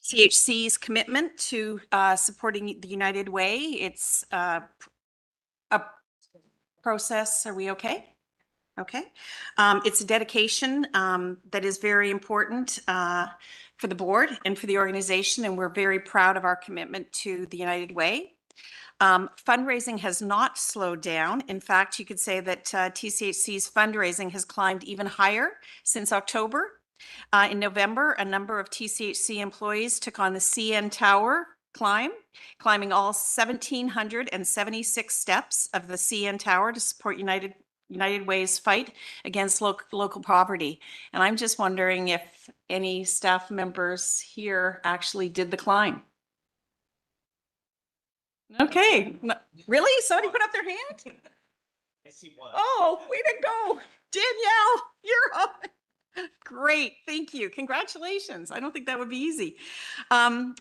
TCHC's commitment to supporting the United Way. It's a process. Are we okay? Okay. It's a dedication that is very important for the board and for the organization, and we're very proud of our commitment to the United Way. Fundraising has not slowed down. In fact, you could say that TCHC's fundraising has climbed even higher since October. In November, a number of TCHC employees took on the CN Tower climbing all 1,776 steps of the CN Tower to support United Way's fight against local poverty. And I'm just wondering if any staff members here actually did the climb. Okay, really? Somebody put up their hand? I see one. Oh, way to go. Danielle, you're up. Great, thank you. Congratulations. I don't think that would be easy.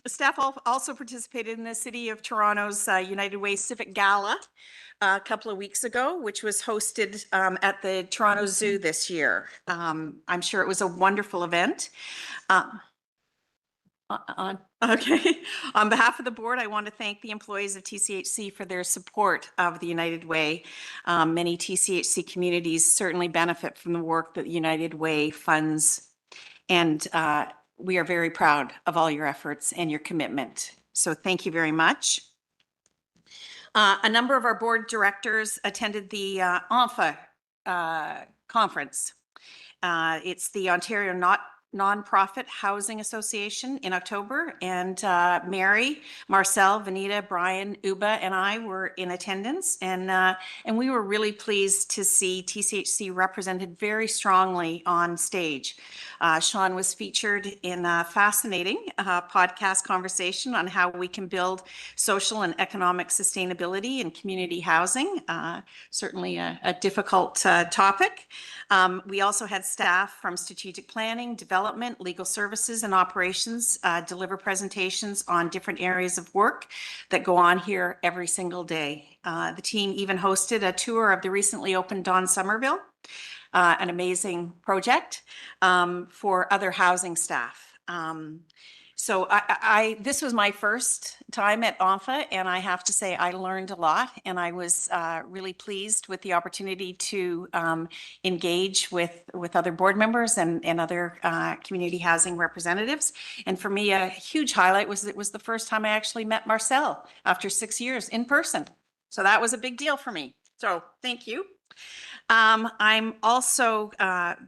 Staff also participated in the City of Toronto's United Way Civic Gala a couple of weeks ago, which was hosted at the Toronto Zoo this year. I'm sure it was a wonderful event. Okay. On behalf of the board, I want to thank the employees of TCHC for their support of the United Way. Many TCHC communities certainly benefit from the work that the United Way funds, and we are very proud of all your efforts and your commitment. So thank you very much. A number of our board directors attended the ONFA conference. It's the Ontario Nonprofit Housing Association in October, and Mary, Marcel, Vanita, Brian, Uba, and I were in attendance, and we were really pleased to see TCHC represented very strongly on stage. Sean was featured in a fascinating podcast conversation on how we can build social and economic sustainability in community housing. Certainly a difficult topic. We also had staff from strategic planning, development, legal services, and operations deliver presentations on different areas of work that go on here every single day. The team even hosted a tour of the recently opened Don Somerville, an amazing project for other housing staff. So this was my first time at ONFA, and I have to say I learned a lot, and I was really pleased with the opportunity to engage with other board members and other community housing representatives. And for me, a huge highlight was it was the first time I actually met Marcel after 6 years in person. So that was a big deal for me. So thank you. I'm also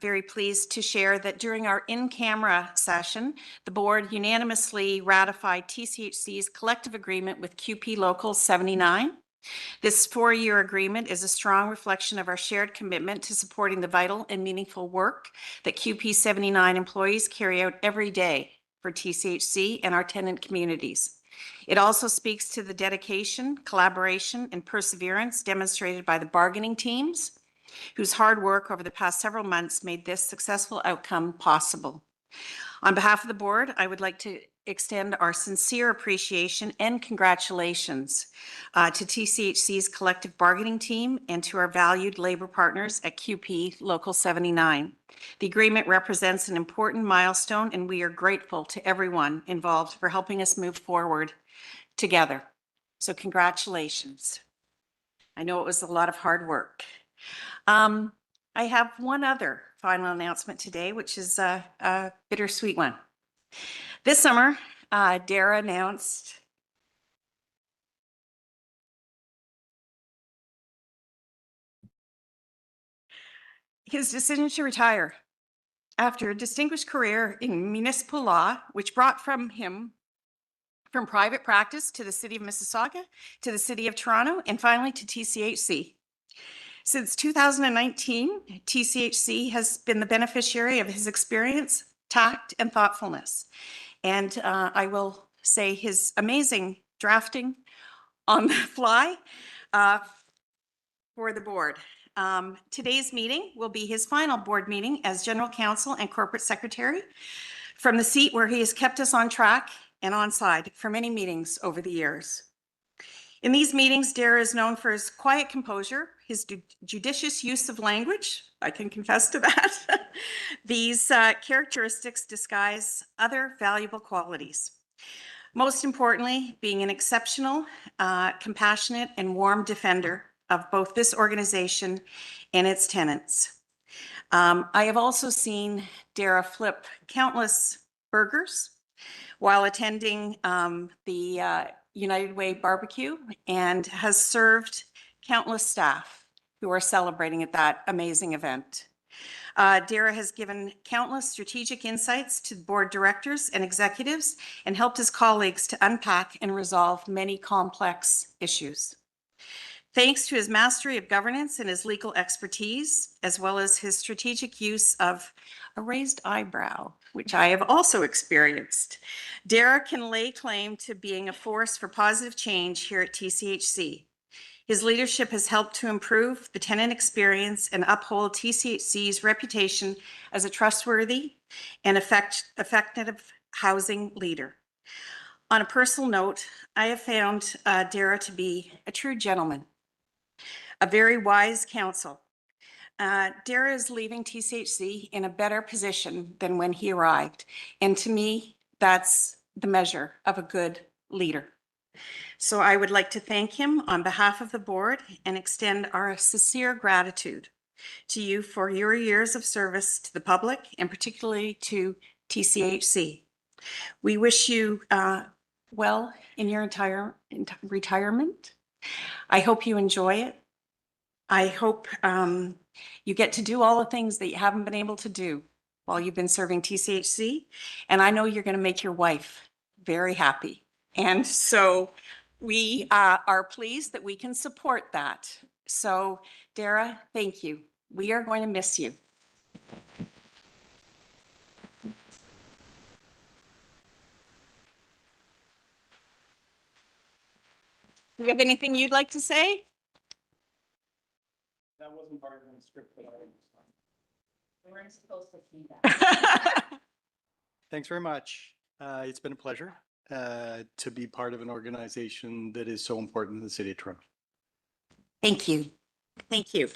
very pleased to share that during our in-camera session, the board unanimously ratified TCHC's collective agreement with QP Local 79. This 4-year agreement is a strong reflection of our shared commitment to supporting the vital and meaningful work that QP 79 employees carry out every day for TCHC and our tenant communities. It also speaks to the dedication, collaboration, and perseverance demonstrated by the bargaining teams, whose hard work over the past several months made this successful outcome possible. On behalf of the board, I would like to extend our sincere appreciation and congratulations to TCHC's collective bargaining team and to our valued labor partners at QP Local 79. The agreement represents an important milestone, and we are grateful to everyone involved for helping us move forward together. So congratulations. I know it was a lot of hard work. I have one other final announcement today, which is a bittersweet one. This summer, Dara announced his decision to retire after a distinguished career in municipal law, which brought him from private practice to the City of Mississauga, to the City of Toronto, and finally to TCHC. Since 2019, TCHC has been the beneficiary of his experience, tact, and thoughtfulness. And I will say his amazing drafting on the fly for the board. Today's meeting will be his final board meeting as General Counsel and Corporate Secretary from the seat where he has kept us on track and on side for many meetings over the years. In these meetings, Dara is known for his quiet composure, his judicious use of language. I can confess to that. These characteristics disguise other valuable qualities. Most importantly, being an exceptional, compassionate, and warm defender of both this organization and its tenants. I have also seen Dara flip countless burgers while attending the United Way barbecue and has served countless staff who are celebrating at that amazing event. Dara has given countless strategic insights to board directors and executives and helped his colleagues to unpack and resolve many complex issues. Thanks to his mastery of governance and his legal expertise, as well as his strategic use of a raised eyebrow, which I have also experienced, Dara can lay claim to being a force for positive change here at TCHC. His leadership has helped to improve the tenant experience and uphold TCHC's reputation as a trustworthy and effective housing leader. On a personal note, I have found Dara to be a true gentleman, a very wise counsel. Dara is leaving TCHC in a better position than when he arrived. And to me, that's the measure of a good leader. So I would like to thank him on behalf of the board and extend our sincere gratitude to you for your years of service to the public and particularly to TCHC. We wish you well in your retirement. I hope you enjoy it. I hope you get to do all the things that you haven't been able to do while you've been serving TCHC. And I know you're going to make your wife very happy. And so we are pleased that we can support that. So Dara, thank you. We are going to miss you. Do you have anything you'd like to say? That wasn't part of the script, but We weren't supposed to see that. thanks very much. It's been a pleasure to be part of an organization that is so important in the city of Toronto. Thank you. Thank you.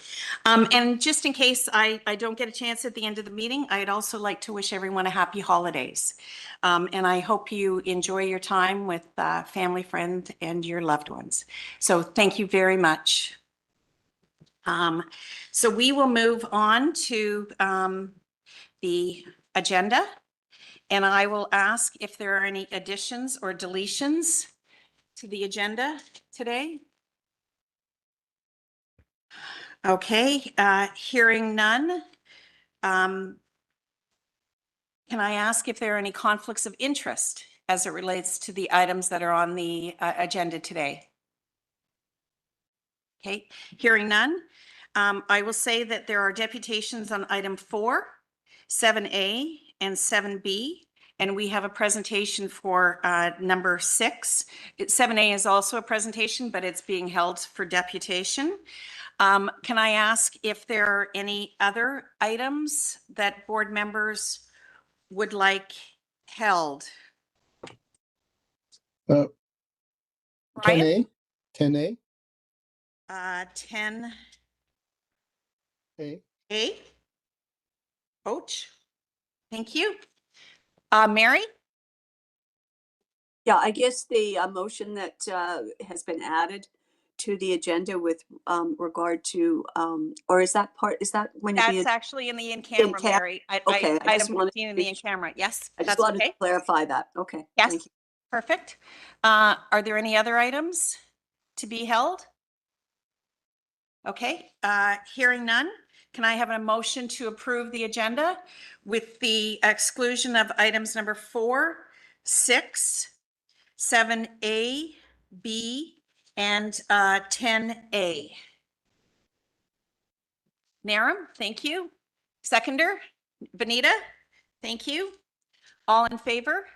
And just in case I don't get a chance at the end of the meeting, I'd also like to wish everyone a happy holidays. And I hope you enjoy your time with family, friend, and your loved ones. So thank you very much. So we will move on to the agenda. And I will ask if there are any additions or deletions to the agenda today. Okay, hearing none. Can I ask if there are any conflicts of interest as it relates to the items that are on the agenda today? Okay, hearing none. I will say that there are deputations on item 4, 7A, and 7B. And we have a presentation for number 6. 7A is also a presentation, but it's being held for deputation. Can I ask if there are any other items that board members would like held? 10A, 10A, 10A. A. OCHE. Thank you. Mary? Yeah, I guess the motion that has been added to the agenda with regard to, or is that going to be? That's actually in the in-camera, Mary. Okay, I just item wanted 15 in to the in-camera. Yes, I just that's wanted okay. to clarify that. Okay. Yes, Thank you. perfect. Are there any other items to be held? Okay, hearing none. Can I have a motion to approve the agenda with the exclusion of items number 4, 6, 7A, B, and 10A? Naram, thank you. Seconder, Benita, thank you. All in favor?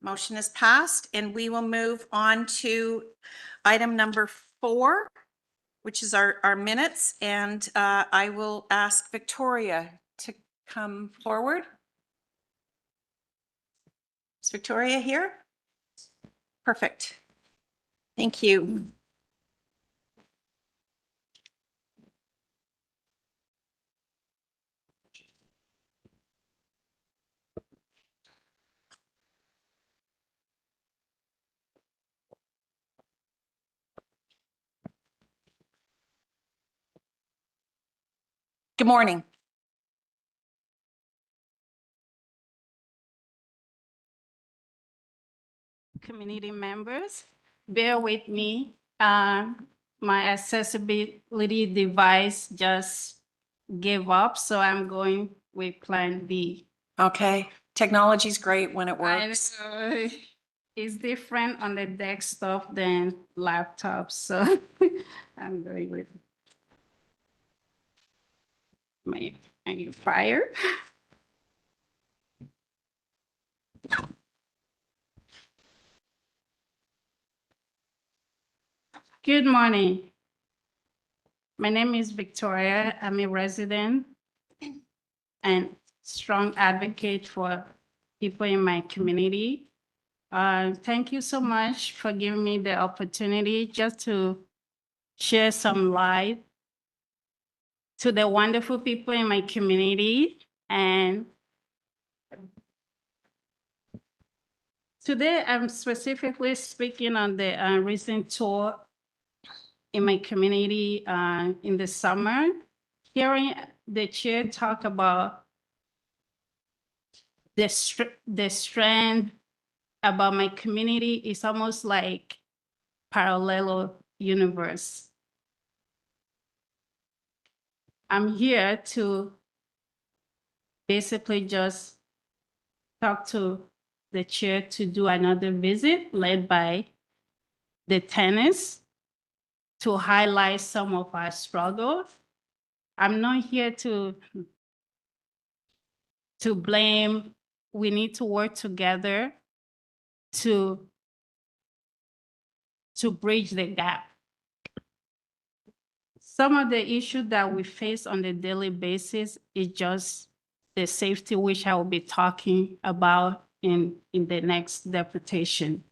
Motion is passed, and we will move on to item number 4, which is our minutes, and I will ask Victoria to come forward. Is Victoria here? Perfect. Thank you. Good morning. Community members, bear with me. My accessibility device just gave up, so I'm going with Plan B. Okay. Technology's great when it I works. know it's different on the desktop than laptops, so I'm going with my fire. Good morning. My name is Victoria. I'm a resident and strong advocate for people in my community. Thank you so much for giving me the opportunity just to share some light to the wonderful people in my community. And today I'm specifically speaking on the recent tour in my community in the summer, hearing the chair talk about the strength about my community is almost like parallel universe. I'm here to basically just talk to the chair to do another visit led by the tenants to highlight some of our struggles. I'm not here to blame. We need to work together to bridge the gap. Some of the issues that we face on a daily basis is just the safety, which I will be talking about in the next deputation.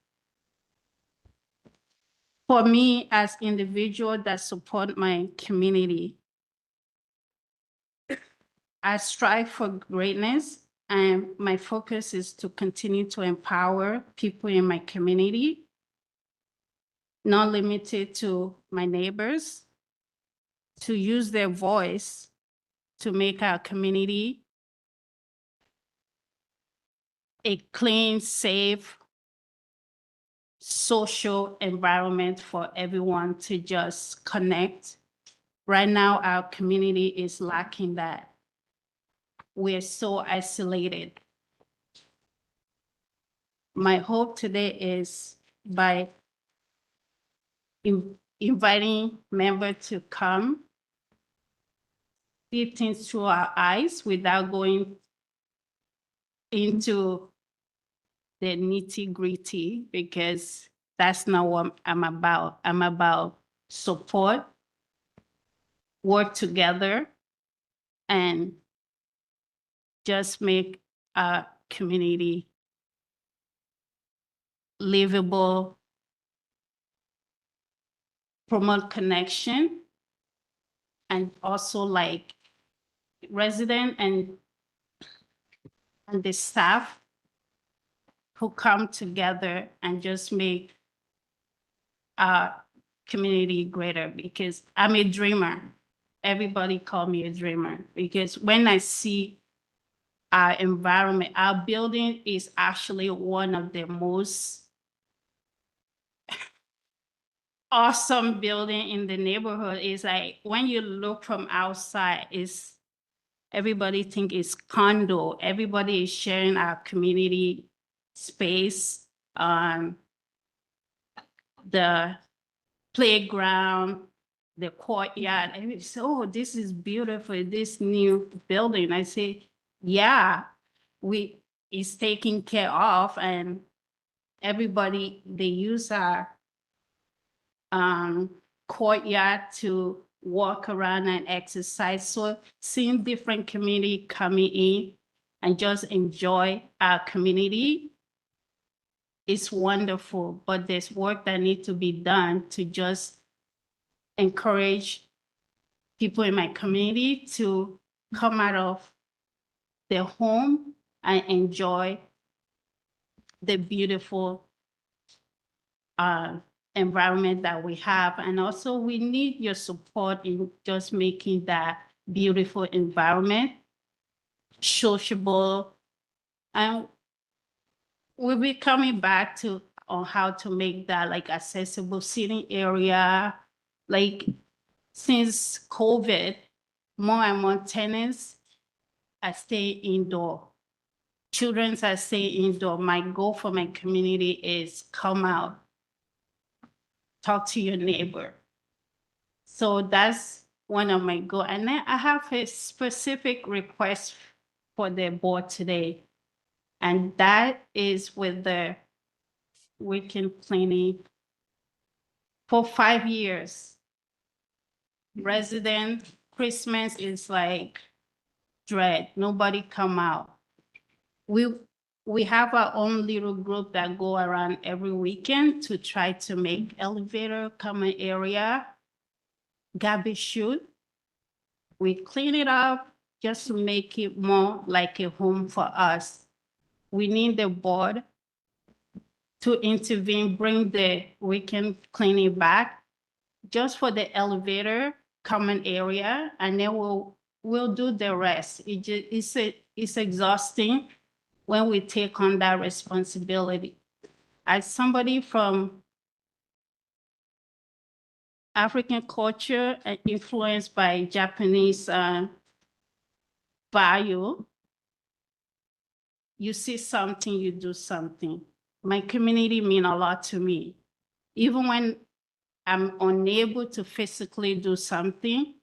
For me, as individual that support my community, I strive for greatness, and my focus is to continue to empower people in my community, not limited to my neighbors, to use their voice to make our community a clean, safe, social environment for everyone to just connect. Right now, our community is lacking that. We're so isolated. My hope today is by inviting members to come, see things through our eyes without going into the nitty-gritty, because that's not what I'm about. I'm about support, work together, and just make our community livable, promote connection, and also like resident and the staff who come together and just make our community greater, because I'm a dreamer. Everybody call me a dreamer, because when I see our environment, our building is actually one of the most awesome building in the neighborhood. It's like when you look from outside, it's everybody think it's condo. Everybody is sharing our community space, the playground, the courtyard. And we say, oh, this is beautiful, this new building. I say, yeah, it's taken care of, and everybody, they use our courtyard to walk around and exercise. So seeing different community coming in and just enjoy our community is wonderful, but there's work that needs to be done to just encourage people in my community to come out of their home and enjoy the beautiful environment that we have. And also we need your support in just making that beautiful environment sociable. And we'll be coming back to on how to make that like accessible seating area. Like since COVID, more and more tenants are staying indoor. Children are staying indoor. My goal for my community is come out, talk to your neighbor. So that's one of my goals. And then I have a specific request for the board today. And that is with the weekend cleaning. For 5 years, resident Christmas is like dread. Nobody come out. We have our own little group that go around every weekend to try to make elevator common area, garbage chute. We clean it up just to make it more like a home for us. We need the board to intervene, bring the weekend cleaning back just for the elevator common area, and then we'll do the rest. It's exhausting when we take on that responsibility. As somebody from African culture and influenced by Japanese value, you see something, you do something. My community mean a lot to me. Even when I'm unable to physically do something,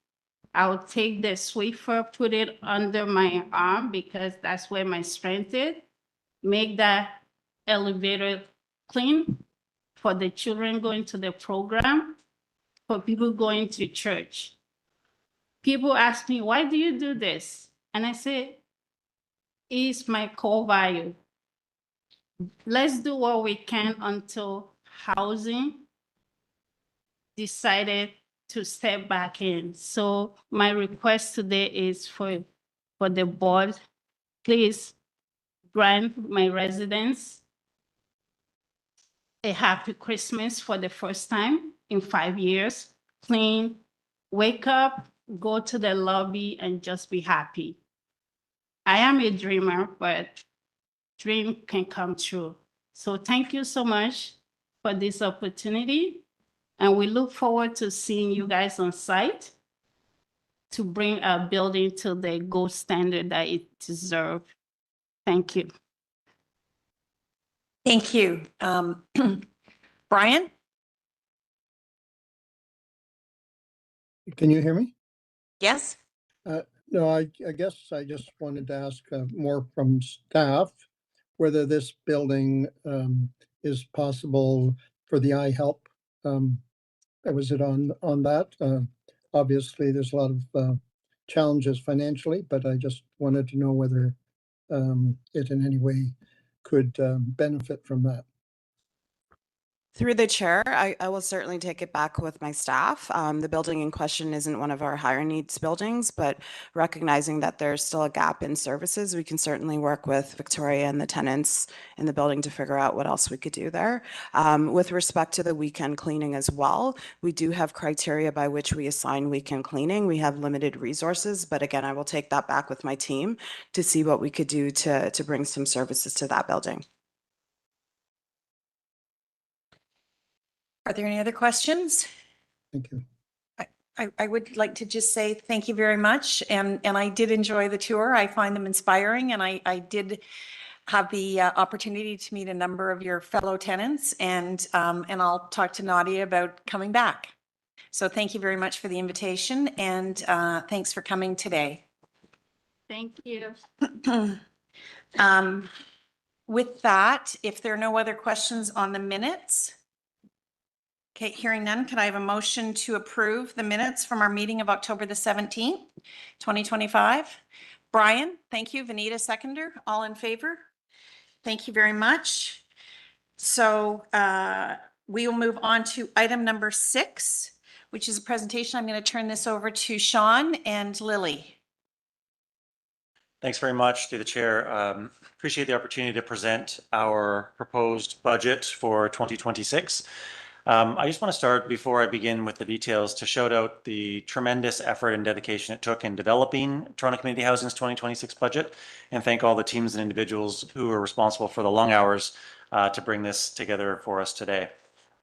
I'll take the Swiffer, put it under my arm because that's where my strength is, make that elevator clean for the children going to the program, for people going to church. People ask me, why do you do this? And I say, it's my core value. Let's do what we can until housing decided to step back in. So my request today is for the board, please grant my residents a happy Christmas for the first time in 5 years. Clean, wake up, go to the lobby and just be happy. I am a dreamer, but dream can come true. So thank you so much for this opportunity. And we look forward to seeing you guys on site to bring our building to the gold standard that it deserves. Thank you. Thank you. Brian? Can you hear me? Yes? No, I guess I just wanted to ask more from staff whether this building is possible for the iHelp. Was it on that? Obviously, there's a lot of challenges financially, but I just wanted to know whether it in any way could benefit from that. Through the chair, I will certainly take it back with my staff. The building in question isn't one of our higher needs buildings, but recognizing that there's still a gap in services, we can certainly work with Victoria and the tenants in the building to figure out what else we could do there. With respect to the weekend cleaning as well, we do have criteria by which we assign weekend cleaning. We have limited resources, but again, I will take that back with my team to see what we could do to bring some services to that building. Are there any other questions? Thank you. I would like to just say thank you very much. And I did enjoy the tour. I find them inspiring. And I did have the opportunity to meet a number of your fellow tenants. And I'll talk to Nadia about coming back. So thank you very much for the invitation. And thanks for coming today. Thank you. With that, if there are no other questions on the minutes, okay, hearing none, can I have a motion to approve the minutes from our meeting of October the 17th, 2025? Brian, thank you. Vanita, seconder. All in favor? Thank you very much. So we will move on to item number 6, which is a presentation. I'm going to turn this over to Sean and Lily. Thanks very much through the chair. Appreciate the opportunity to present our proposed budget for 2026. I just want to start before I begin with the details to shout out the tremendous effort and dedication it took in developing Toronto Community Housing's 2026 budget, and thank all the teams and individuals who are responsible for the long hours to bring this together for us today.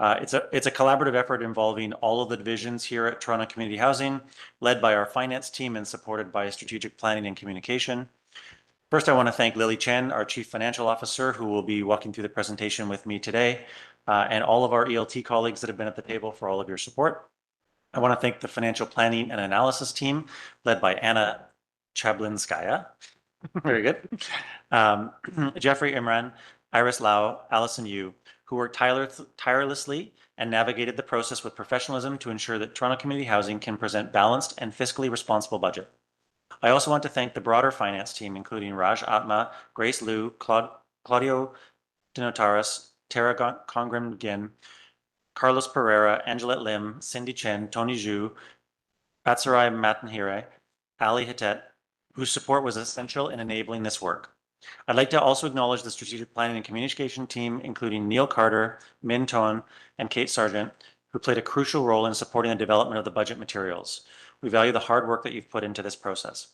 It's a collaborative effort involving all of the divisions here at Toronto Community Housing, led by our finance team and supported by strategic planning and communication. First, I want to thank Lily Chen, our Chief Financial Officer, who will be walking through the presentation with me today, and all of our ELT colleagues that have been at the table for all of your support. I want to thank the financial planning and analysis team, led by Anna Chablinskaya. Very good. Jeffrey Imran, Iris Lau, Allison Yu, who worked tirelessly and navigated the process with professionalism to ensure that Toronto Community Housing can present balanced and fiscally responsible budget. I also want to thank the broader finance team, including Raj Atma, Grace Liu, Claudio Dinotaris, Tara Congram Gin, Carlos Pereira, Angelette Lim, Cindy Chen, Tony Zhu, Batsarai Matanhire, Ali Hitet, whose support was essential in enabling this work. I'd like to also acknowledge the strategic planning and communication team, including Neil Carter, Min Ton, and Kate Sargent, who played a crucial role in supporting the development of the budget materials. We value the hard work that you've put into this process.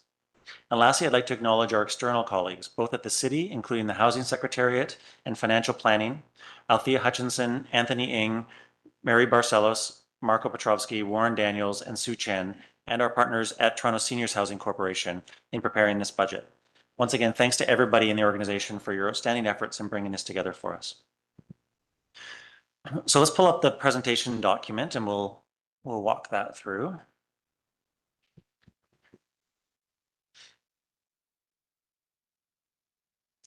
And lastly, I'd like to acknowledge our external colleagues, both at the city, including the Housing Secretariat and Financial Planning, Althea Hutchinson, Anthony Ng, Mary Barcelos, Marco Petrovsky, Warren Daniels, and Sue Chen, and our partners at Toronto Seniors Housing Corporation in preparing this budget. Once again, thanks to everybody in the organization for your outstanding efforts in bringing this together for us. So let's pull up the presentation document and we'll walk that through.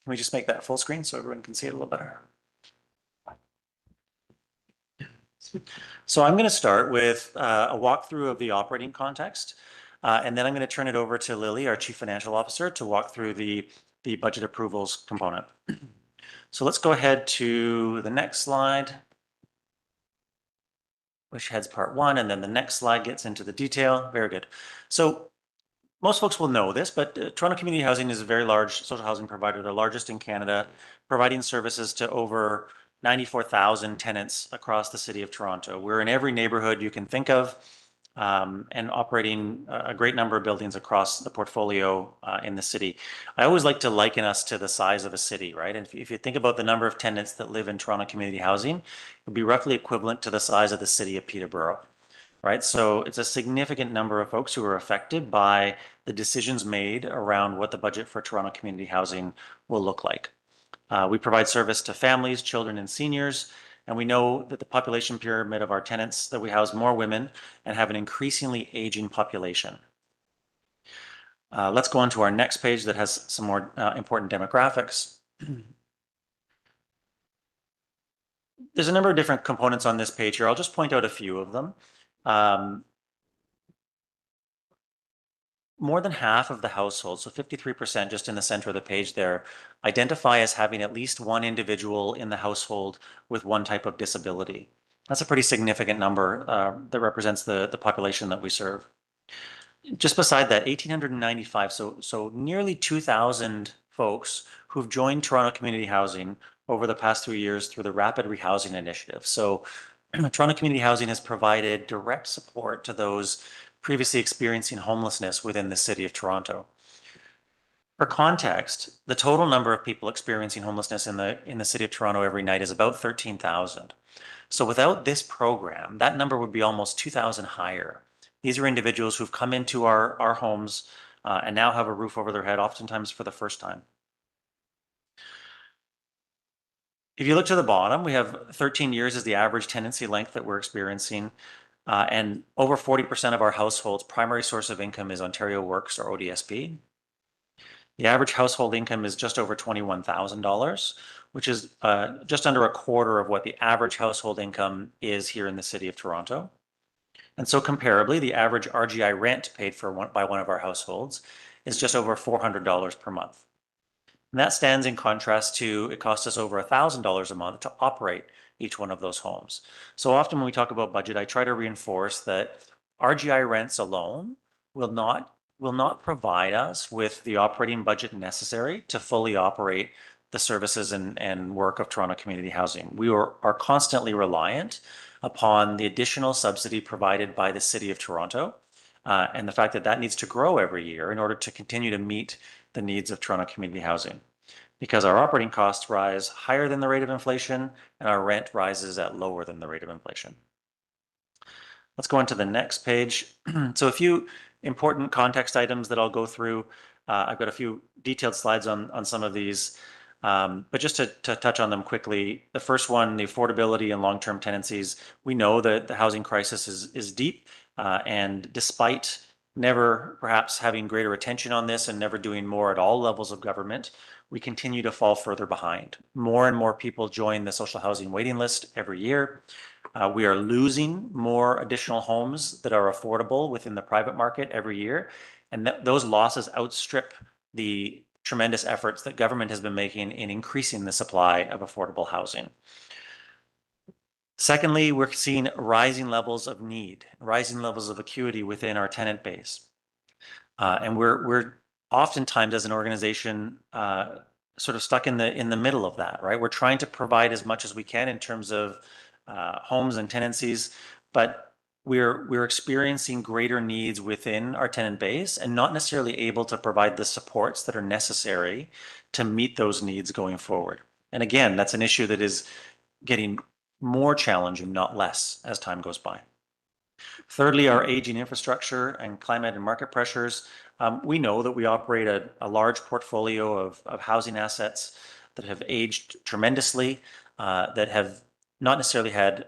Can we just make that full screen so everyone can see it a little better? So I'm going to start with a walkthrough of the operating context, and then I'm going to turn it over to Lily, our Chief Financial Officer, to walk through the budget approvals component. So let's go ahead to the next slide, which heads part 1, and then the next slide gets into the detail. Very good. So most folks will know this, but Toronto Community Housing is a very large social housing provider, the largest in Canada, providing services to over 94,000 tenants across the city of Toronto. We're in every neighborhood you can think of, and operating a great number of buildings across the portfolio in the city. I always like to liken us to the size of a city, right? And if you think about the number of tenants that live in Toronto Community Housing, it would be roughly equivalent to the size of the city of Peterborough, right? So it's a significant number of folks who are affected by the decisions made around what the budget for Toronto Community Housing will look like. We provide service to families, children, and seniors, and we know that the population pyramid of our tenants, that we house more women and have an increasingly aging population. Let's go on to our next page that has some more important demographics. There's a number of different components on this page here. I'll just point out a few of them. More than half of the households, so 53% just in the center of the page there, identify as having at least one individual in the household with one type of disability. That's a pretty significant number that represents the population that we serve. Just beside that, 1,895, so nearly 2,000 folks who've joined Toronto Community Housing over the past 3 years through the Rapid Rehousing Initiative. So Toronto Community Housing has provided direct support to those previously experiencing homelessness within the city of Toronto. For context, the total number of people experiencing homelessness in the city of Toronto every night is about 13,000. So without this program, that number would be almost 2,000 higher. These are individuals who've come into our homes and now have a roof over their head, oftentimes for the first time. If you look to the bottom, we have 13 years as the average tenancy length that we're experiencing. And over 40% of our households' primary source of income is Ontario Works or ODSP. The average household income is just over $21,000, which is just under a quarter of what the average household income is here in the city of Toronto. And so comparably, the average RGI rent paid for by one of our households is just over $400 per month. And that stands in contrast to it costs us over $1,000 a month to operate each one of those homes. So often when we talk about budget, I try to reinforce that RGI rents alone will not provide us with the operating budget necessary to fully operate the services and work of Toronto Community Housing. We are constantly reliant upon the additional subsidy provided by the City of Toronto, and the fact that that needs to grow every year in order to continue to meet the needs of Toronto Community Housing. Because our operating costs rise higher than the rate of inflation and our rent rises at lower than the rate of inflation. Let's go on to the next page. So a few important context items that I'll go through. I've got a few detailed slides on some of these, but just to touch on them quickly. The first one, the affordability and long-term tenancies. We know that the housing crisis is deep, and despite never perhaps having greater attention on this and never doing more at all levels of government, we continue to fall further behind. More and more people join the social housing waiting list every year. We are losing more additional homes that are affordable within the private market every year. And those losses outstrip the tremendous efforts that government has been making in increasing the supply of affordable housing. Secondly, we're seeing rising levels of need, rising levels of acuity within our tenant base. And we're oftentimes as an organization sort of stuck in the middle of that, right? We're trying to provide as much as we can in terms of homes and tenancies, but we're experiencing greater needs within our tenant base and not necessarily able to provide the supports that are necessary to meet those needs going forward. And again, that's an issue that is getting more challenging, not less, as time goes by. Thirdly, our aging infrastructure and climate and market pressures. We know that we operate a large portfolio of housing assets that have aged tremendously, that have not necessarily had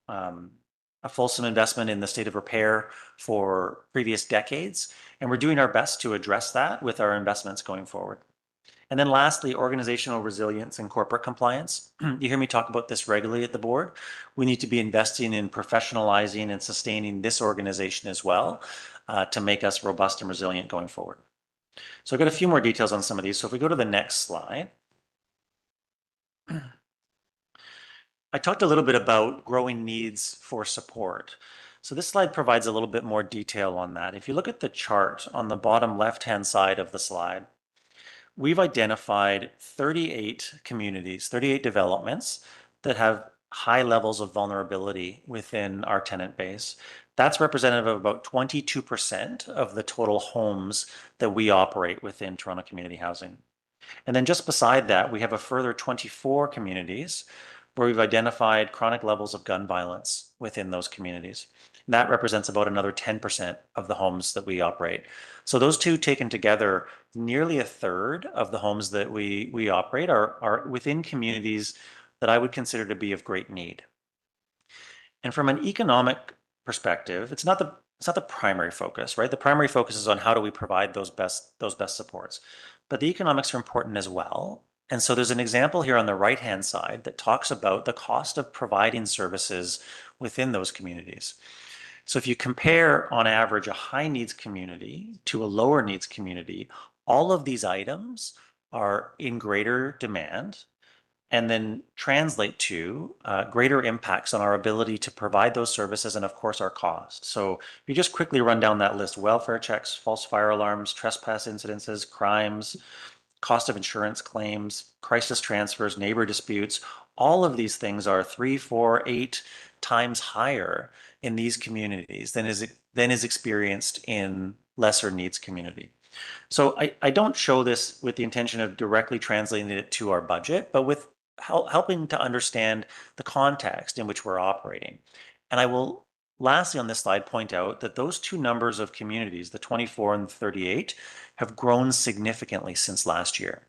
a fulsome investment in the state of repair for previous decades. And we're doing our best to address that with our investments going forward. And then lastly, organizational resilience and corporate compliance. You hear me talk about this regularly at the board. We need to be investing in professionalizing and sustaining this organization as well to make us robust and resilient going forward. So I've got a few more details on some of these. So if we go to the next slide. I talked a little bit about growing needs for support. So this slide provides a little bit more detail on that. If you look at the chart on the bottom left-hand side of the slide, we've identified 38 communities, 38 developments that have high levels of vulnerability within our tenant base. That's representative of about 22% of the total homes that we operate within Toronto Community Housing. And then just beside that, we have a further 24 communities where we've identified chronic levels of gun violence within those communities. And that represents about another 10% of the homes that we operate. So those two taken together, nearly a third of the homes that we operate are within communities that I would consider to be of great need. And from an economic perspective, it's not the primary focus, right? The primary focus is on how do we provide those best supports. But the economics are important as well. And so there's an example here on the right-hand side that talks about the cost of providing services within those communities. So if you compare on average a high needs community to a lower needs community, all of these items are in greater demand and then translate to greater impacts on our ability to provide those services and of course our cost. So if you just quickly run down that list: welfare checks, false fire alarms, trespass incidences, crimes, cost of insurance claims, crisis transfers, neighbor disputes, all of these things are 3, 4, 8 times higher in these communities than is experienced in lesser needs community. So I don't show this with the intention of directly translating it to our budget, but with helping to understand the context in which we're operating. And I will lastly on this slide point out that those two numbers of communities, the 24 and 38, have grown significantly since last year.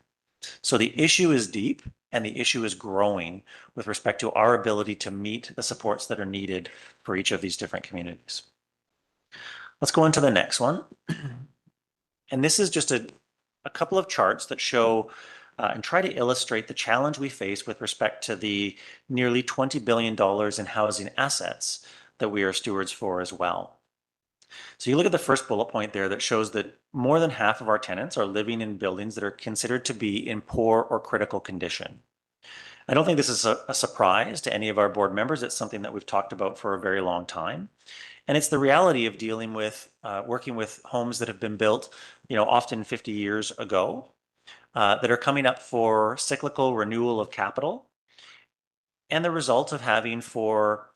So the issue is deep and the issue is growing with respect to our ability to meet the supports that are needed for each of these different communities. Let's go on to the next one. And this is just a couple of charts that show and try to illustrate the challenge we face with respect to the nearly $20 billion in housing assets that we are stewards for as well. So you look at the first bullet point there that shows that more than half of our tenants are living in buildings that are considered to be in poor or critical condition. I don't think this is a surprise to any of our board members. It's something that we've talked about for a very long time. And it's the reality of dealing with, working with homes that have been built, often 50 years ago, that are coming up for cyclical renewal of capital, and the result of having for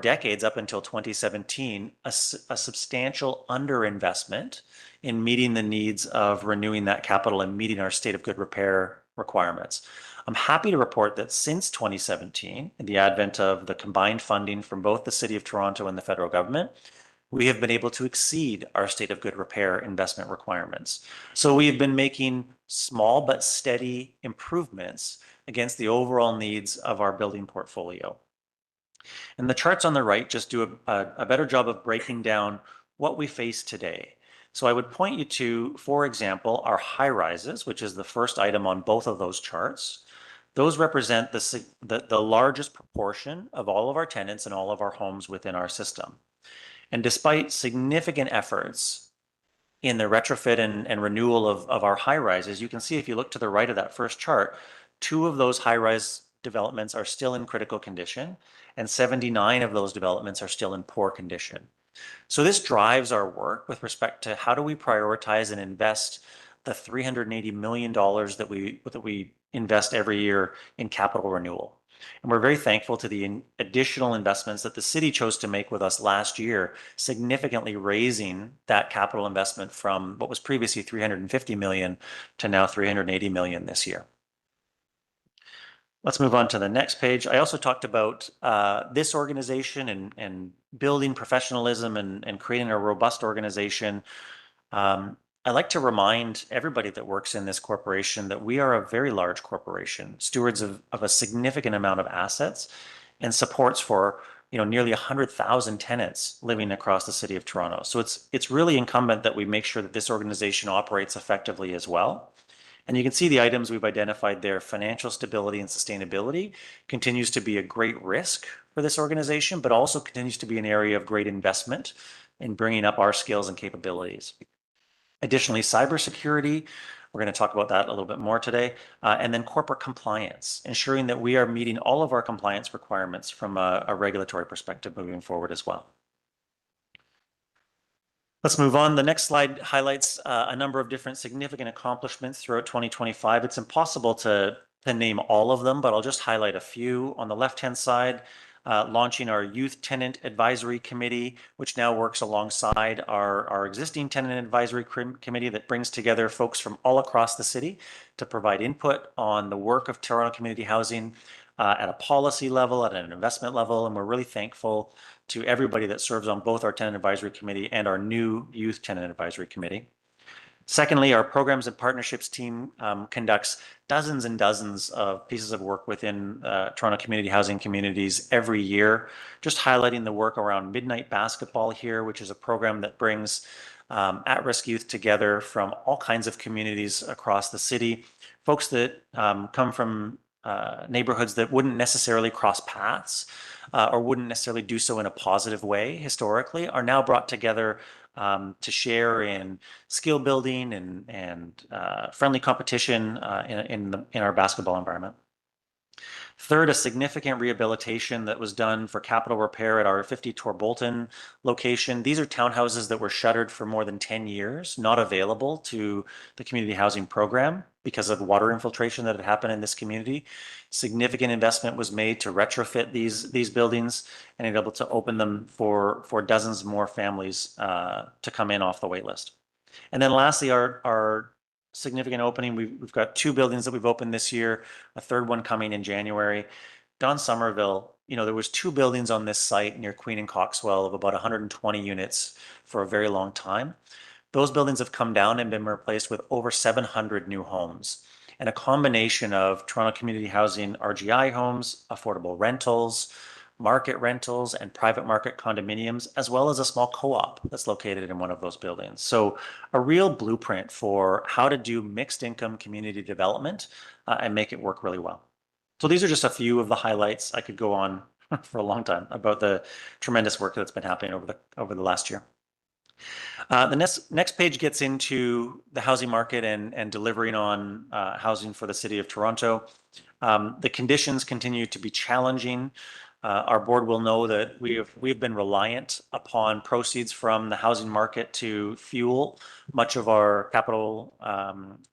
decades up until 2017 a substantial underinvestment in meeting the needs of renewing that capital and meeting our state of good repair requirements. I'm happy to report that since 2017, in the advent of the combined funding from both the City of Toronto and the federal government, we have been able to exceed our state of good repair investment requirements. So we have been making small but steady improvements against the overall needs of our building portfolio. And the charts on the right just do a better job of breaking down what we face today. So I would point you to, for example, our high rises, which is the first item on both of those charts. Those represent the largest proportion of all of our tenants and all of our homes within our system. And despite significant efforts in the retrofit and renewal of our high rises, you can see if you look to the right of that first chart, 2 of those high rise developments are still in critical condition, and 79 of those developments are still in poor condition. So this drives our work with respect to how do we prioritize and invest the $380 million that we invest every year in capital renewal. And we're very thankful to the additional investments that the city chose to make with us last year, significantly raising that capital investment from what was previously $350 million to now $380 million this year. Let's move on to the next page. I also talked about this organization and building professionalism and creating a robust organization. I like to remind everybody that works in this corporation that we are a very large corporation, stewards of a significant amount of assets and supports for nearly 100,000 tenants living across the city of Toronto. So it's really incumbent that we make sure that this organization operates effectively as well. And you can see the items we've identified there. Financial stability and sustainability continues to be a great risk for this organization, but also continues to be an area of great investment in bringing up our skills and capabilities. Additionally, cybersecurity, we're going to talk about that a little bit more today, and then corporate compliance, ensuring that we are meeting all of our compliance requirements from a regulatory perspective moving forward as well. Let's move on. The next slide highlights a number of different significant accomplishments throughout 2025. It's impossible to name all of them, but I'll just highlight a few. On the left-hand side, launching our Youth Tenant Advisory Committee, which now works alongside our existing Tenant Advisory Committee that brings together folks from all across the city to provide input on the work of Toronto Community Housing at a policy level, at an investment level, and we're really thankful to everybody that serves on both our Tenant Advisory Committee and our new Youth Tenant Advisory Committee. Secondly, our Programs and Partnerships team conducts dozens and dozens of pieces of work within Toronto community housing communities every year, just highlighting the work around Midnight Basketball here, which is a program that brings at-risk youth together from all kinds of communities across the city, folks that come from neighborhoods that wouldn't necessarily cross paths or wouldn't necessarily do so in a positive way historically, are now brought together to share in skill building and friendly competition in our basketball environment. Third, a significant rehabilitation that was done for capital repair at our 50 Torbolton location. These are townhouses that were shuttered for more than 10 years, not available to the community housing program because of water infiltration that had happened in this community. Significant investment was made to retrofit these buildings and able to open them for dozens more families to come in off the wait list. And then lastly, our significant opening. We've got 2 buildings that we've opened this year, a third one coming in January. Don Somerville, there was 2 buildings on this site near Queen and Coxwell of about 120 units for a very long time. Those buildings have come down and been replaced with over 700 new homes, and a combination of Toronto Community Housing RGI homes, affordable rentals, market rentals, and private market condominiums, as well as a small co-op that's located in one of those buildings. So a real blueprint for how to do mixed income community development and make it work really well. So these are just a few of the highlights. I could go on for a long time about the tremendous work that's been happening over the last year. The next page gets into the housing market and delivering on housing for the city of Toronto. The conditions continue to be challenging. Our board will know that we've been reliant upon proceeds from the housing market to fuel much of our capital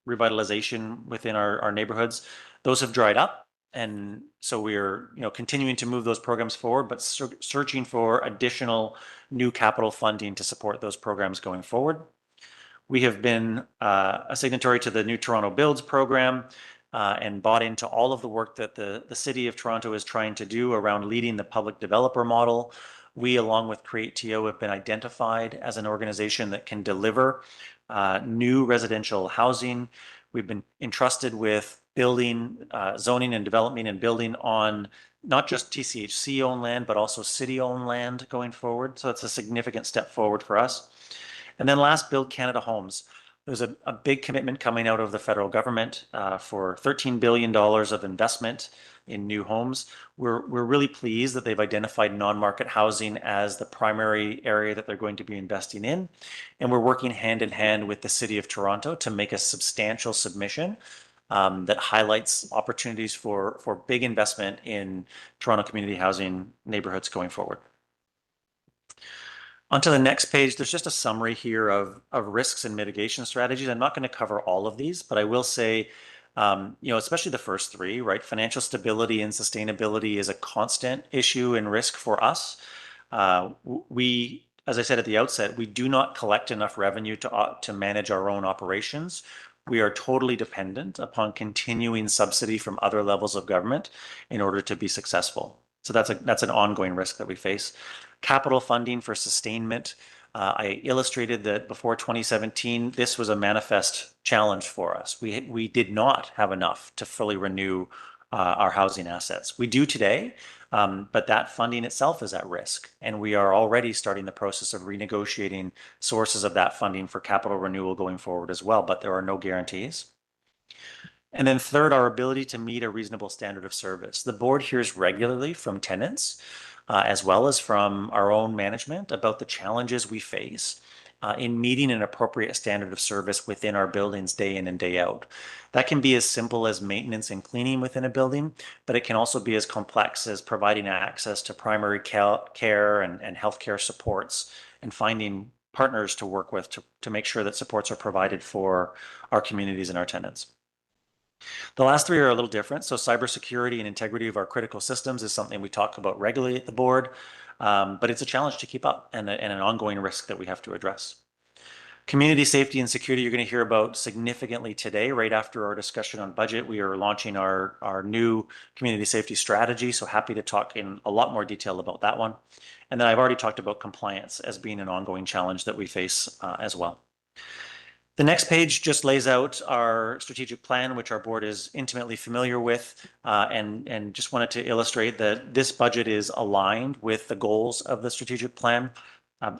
revitalization within our neighborhoods. Those have dried up. And so we're continuing to move those programs forward, but searching for additional new capital funding to support those programs going forward. We have been a signatory to the New Toronto Builds program and bought into all of the work that the City of Toronto is trying to do around leading the public developer model. We, along with Create.to, have been identified as an organization that can deliver new residential housing. We've been entrusted with building, zoning and development and building on not just TCHC owned land, but also city owned land going forward. So it's a significant step forward for us. And then last, Build Canada Homes. There's a big commitment coming out of the federal government for $13 billion of investment in new homes. We're really pleased that they've identified non-market housing as the primary area that they're going to be investing in. And we're working hand in hand with the City of Toronto to make a substantial submission that highlights opportunities for big investment in Toronto community housing neighborhoods going forward. Onto the next page, there's just a summary here of risks and mitigation strategies. I'm not going to cover all of these, but I will say, especially the first three, right? Financial stability and sustainability is a constant issue and risk for us. As I said at the outset, we do not collect enough revenue to manage our own operations. We are totally dependent upon continuing subsidy from other levels of government in order to be successful. So that's an ongoing risk that we face. Capital funding for sustainment. I illustrated that before 2017, this was a manifest challenge for us. We did not have enough to fully renew our housing assets. We do today, but that funding itself is at risk. And we are already starting the process of renegotiating sources of that funding for capital renewal going forward as well, but there are no guarantees. And then third, our ability to meet a reasonable standard of service. The board hears regularly from tenants, as well as from our own management about the challenges we face in meeting an appropriate standard of service within our buildings day in and day out. That can be as simple as maintenance and cleaning within a building, but it can also be as complex as providing access to primary care and healthcare supports and finding partners to work with to make sure that supports are provided for our communities and our tenants. The last three are a little different. So cybersecurity and integrity of our critical systems is something we talk about regularly at the board, but it's a challenge to keep up and an ongoing risk that we have to address. Community safety and security, you're going to hear about significantly today, right after our discussion on budget. We are launching our new community safety strategy, so happy to talk in a lot more detail about that one. And then I've already talked about compliance as being an ongoing challenge that we face as well. The next page just lays out our strategic plan, which our board is intimately familiar with, and just wanted to illustrate that this budget is aligned with the goals of the strategic plan,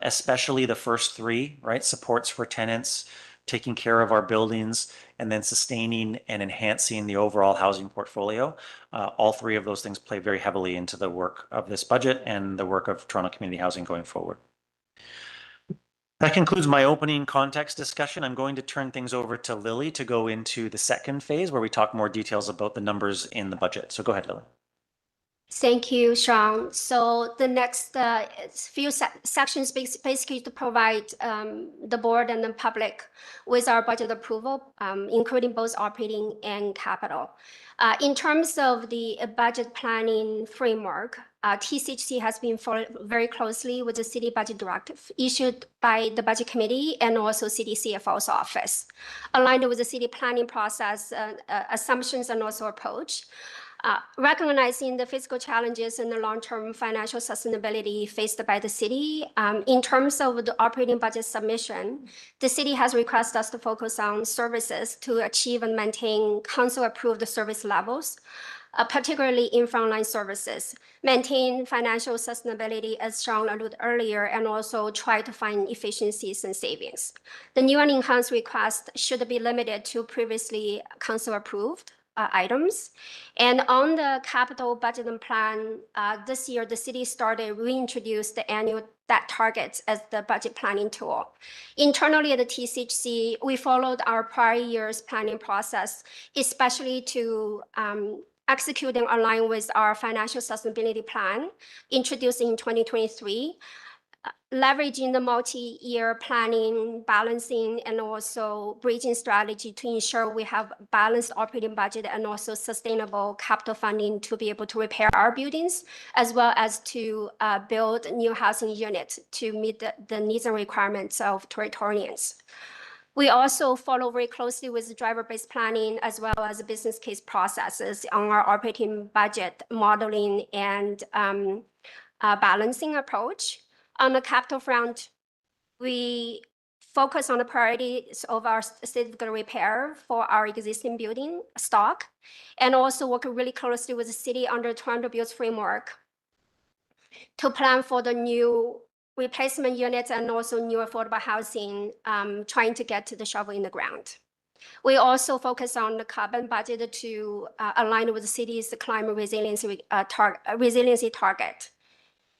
especially the first three, right? Supports for tenants, taking care of our buildings, and then sustaining and enhancing the overall housing portfolio. All three of those things play very heavily into the work of this budget and the work of Toronto Community Housing going forward. That concludes my opening context discussion. I'm going to turn things over to Lily to go into the second phase where we talk more details about the numbers in the budget. So go ahead, Lily. Thank you, Sean. So the next few sections basically to provide the board and the public with our budget approval, including both operating and capital. In terms of the budget planning framework, TCHC has been following very closely with the city budget directive issued by the budget committee and also city CFO's office, aligned with the city planning process, assumptions and also approach. Recognizing the fiscal challenges and the long-term financial sustainability faced by the city, in terms of the operating budget submission, the city has requested us to focus on services to achieve and maintain council-approved service levels, particularly in frontline services, maintain financial sustainability as Sean alluded earlier, and also try to find efficiencies and savings. The new and enhanced request should be limited to previously council-approved items. And on the capital budget and plan, this year, the city started reintroduce the annual that targets as the budget planning tool. Internally at the TCHC, we followed our prior year's planning process, especially to execute and align with our financial sustainability plan introduced in 2023, leveraging the multi-year planning, balancing, and also bridging strategy to ensure we have balanced operating budget and also sustainable capital funding to be able to repair our buildings, as well as to build new housing units to meet the needs and requirements of Torontoians. We also follow very closely with the driver-based planning as well as the business case processes on our operating budget modeling and balancing approach. On the capital front, we focus on the priorities of our physical repair for our existing building stock, and also work really closely with the city under Toronto Builds framework to plan for the new replacement units and also new affordable housing, trying to get to the shovel in the ground. We also focus on the carbon budget to align with the city's climate resiliency target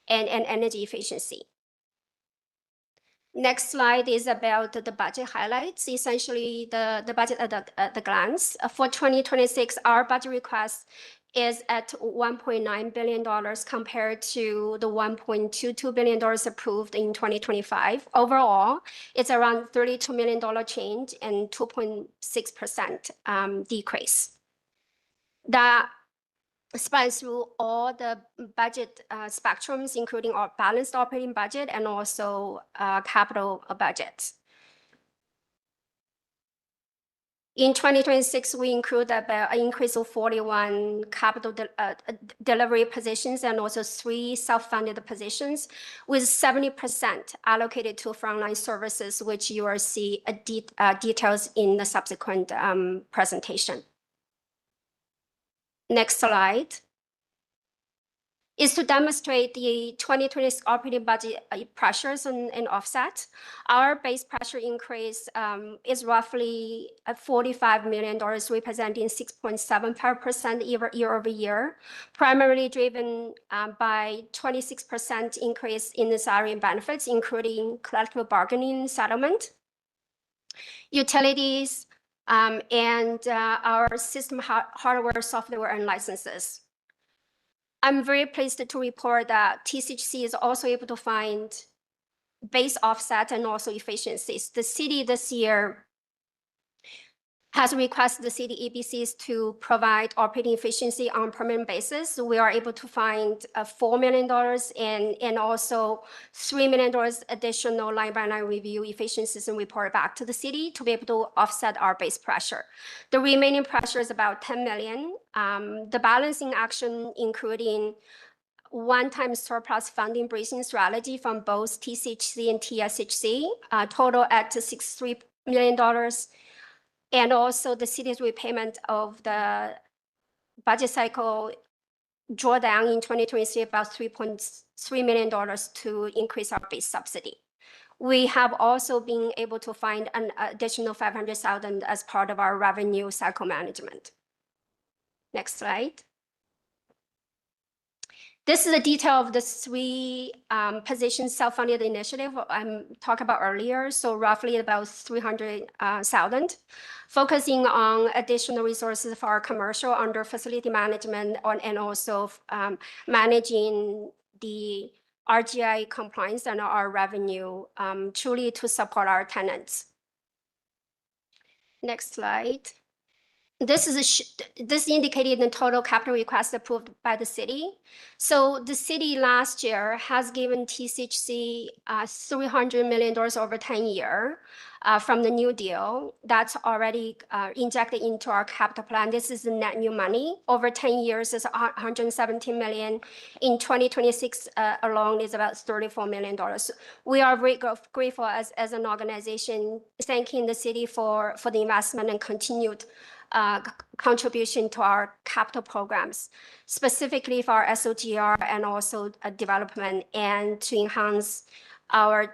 and energy efficiency. Next slide is about the budget highlights, essentially the budget at a glance. For 2026, our budget request is at $1.9 billion compared to the $1.22 billion approved in 2025. Overall, it's around $32 million change and 2.6% decrease. That spans through all the budget spectrums, including our balanced operating budget and also capital budget. In 2026, we include about an increase of 41 capital delivery positions and also 3 self-funded positions, with 70% allocated to frontline services, which you will see details in the subsequent presentation. Next slide is to demonstrate the 2026 operating budget pressures and offset. Our base pressure increase is roughly $45 million, representing 6.75% year-over-year, primarily driven by 26% increase in the salary and benefits, including collective bargaining settlement, utilities, and our system hardware, software, and licenses. I'm very pleased to report that TCHC is also able to find base offset and also efficiencies. The city this year has requested the city EBCs to provide operating efficiency on a permanent basis. We are able to find $4 million and also $3 million additional line-by-line review efficiencies and report back to the city to be able to offset our base pressure. The remaining pressure is about $10 million. The balancing action, including one-time surplus funding bridging strategy from both TCHC and TSHC, total at $63 million. And also the city's repayment of the budget cycle drawdown in 2023, about $3.3 million to increase our base subsidy. We have also been able to find an additional $500,000 as part of our revenue cycle management. Next slide. This is the detail of the 3 positions self-funded initiative I talked about earlier. So roughly about $300,000, focusing on additional resources for our commercial under facility management and also managing the RGI compliance and our revenue truly to support our tenants. Next slide. This is indicated in the total capital request approved by the city. So the city last year has given TCHC $300 million over 10 years from the new deal. That's already injected into our capital plan. This is the net new money. Over 10 years is $117 million. In 2026 alone is about $34 million. We are very grateful as an organization, thanking the city for the investment and continued contribution to our capital programs, specifically for our SOGR and also development, and to enhance our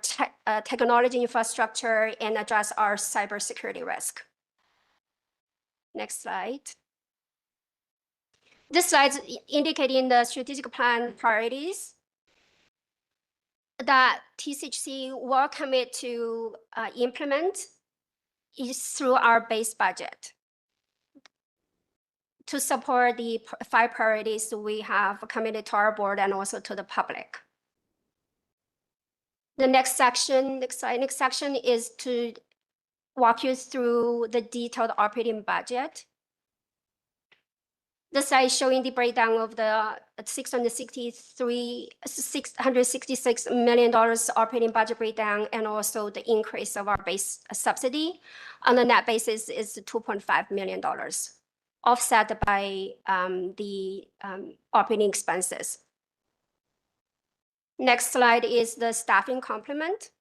technology infrastructure and address our cybersecurity risk. Next slide. This slide is indicating the strategic plan priorities. that TCHC will commit to implement is through our base budget to support the 5 priorities we have committed to our board and also to the public. The next section is to walk you through the detailed operating budget. The slide showing the breakdown of the $666 million operating budget breakdown and also the increase of our base subsidy on the net basis is $2.5 million, offset by the operating expenses. Next slide is the staffing complement.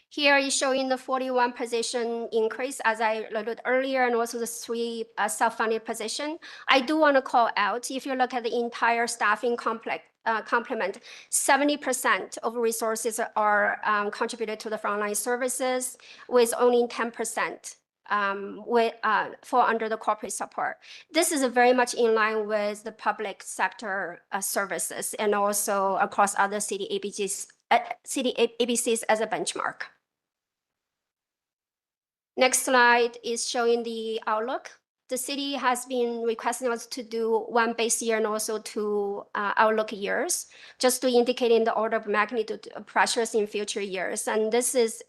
Here is showing the 41 position increase, as I alluded earlier, and also the 3 self-funded position. I do want to call out, if you look at the entire staffing complement, 70% of resources are contributed to the frontline services, with only 10% fall under the corporate support. This is very much in line with the public sector services and also across other city ABCs as a benchmark. Next slide is showing the outlook. The city has been requesting us to do 1 base year and also 2 outlook years, just to indicate in the order of magnitude of pressures in future years. And this is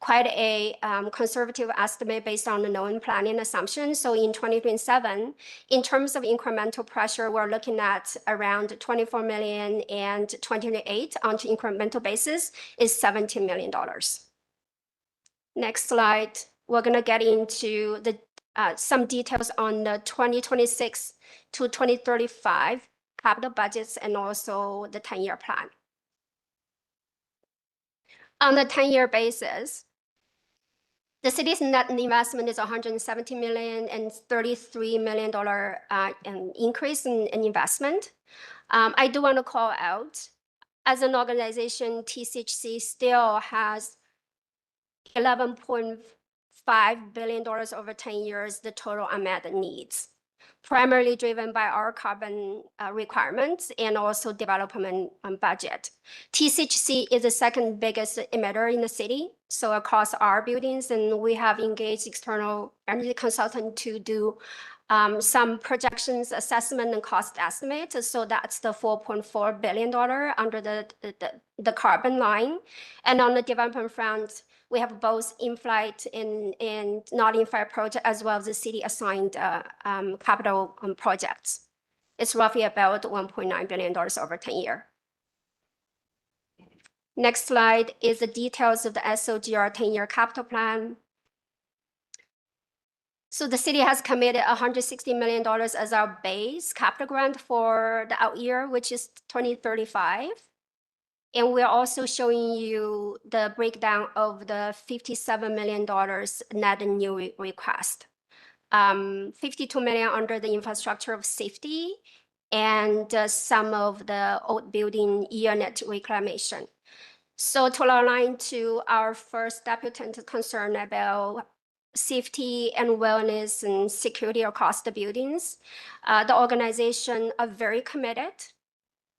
quite a conservative estimate based on the known planning assumptions. So in 2027, in terms of incremental pressure, we're looking at around 24 million, and 2028 on an incremental basis is $17 million. Next slide, we're going to get into the some details on the 2026 to 2035 capital budgets and also the 10-year plan. On the 10-year basis, the city's net investment is $170 million and $33 million increase in investment. I do want to call out, as an organization, TCHC still has $11.5 billion over 10 years, the total unmet needs, primarily driven by our carbon requirements and also development budget. TCHC is the second biggest emitter in the city, so across our buildings, and we have engaged external energy consultant to do some projections, assessment, and cost estimates. So that's the $4.4 billion under the carbon line. And on the development front, we have both in-flight and not in-flight project, as well as the city assigned capital projects. It's roughly about $1.9 billion over 10 years. Next slide is the details of the SOGR 10-year capital plan. So the city has committed $160 million as our base capital grant for the out year, which is 2035. And we're also showing you the breakdown of the $57 million net new request. $52 million under the infrastructure of safety and some of the old building unit reclamation. So to align to our first deputant concern about safety and wellness and security across the buildings, the organization are very committed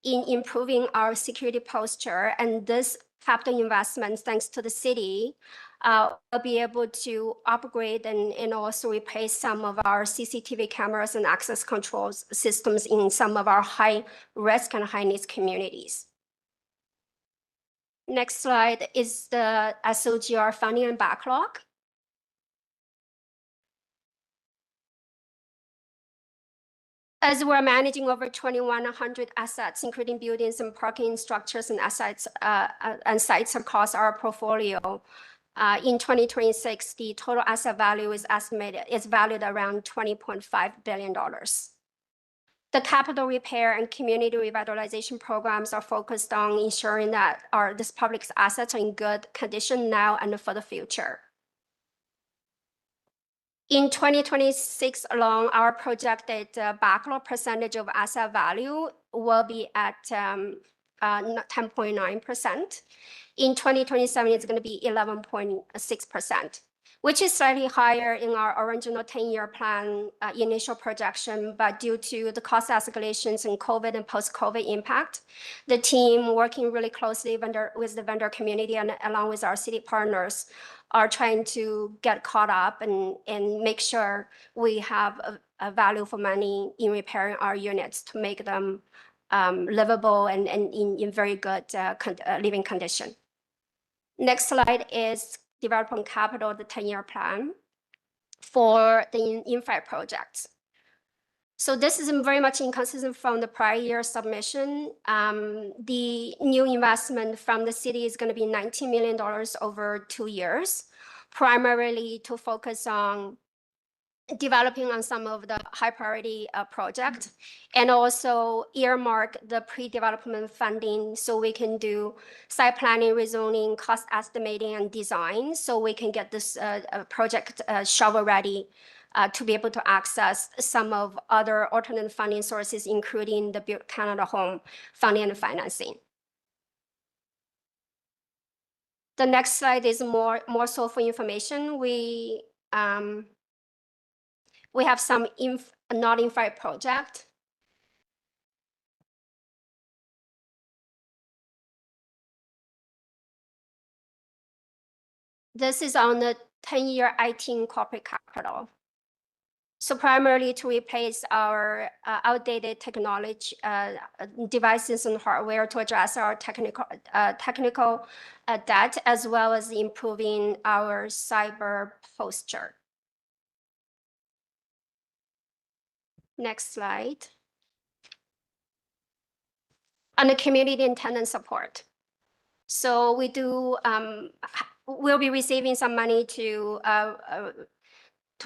in improving our security posture, and this capital investment, thanks to the city, will be able to upgrade and also replace some of our CCTV cameras and access control systems in some of our high risk and high needs communities. Next slide is the SOGR funding and backlog. As we're managing over 2,100 assets, including buildings and parking structures and assets and sites across our portfolio, in 2026, the total asset value is valued around $20.5 billion. The capital repair and community revitalization programs are focused on ensuring that this public's assets are in good condition now and for the future. In 2026 alone, our projected backlog percentage of asset value will be at 10.9%. In 2027, it's going to be 11.6%. which is slightly higher in our original 10-year plan initial projection, but due to the cost escalations in COVID and post-COVID impact, the team working really closely with the vendor community and along with our city partners are trying to get caught up and make sure we have a value for money in repairing our units to make them livable and in very good living condition. Next slide is development capital, the 10-year plan for the in-flight projects. So this is very much inconsistent from the prior year submission. The new investment from the city is going to be $19 million over 2 years, primarily to focus on developing on some of the high priority projects and also earmark the pre-development funding so we can do site planning, rezoning, cost estimating, and design so we can get this project shovel ready to be able to access some of other alternate funding sources, including the Build Canada Home funding and financing. The next slide is more so for information. We have some not in-flight project. This is on the 10-year IT corporate capital. So primarily to replace our outdated technology devices and hardware to address our technical debt, as well as improving our cyber posture. Next slide. On the community and tenant support. So we do, we'll be receiving some money to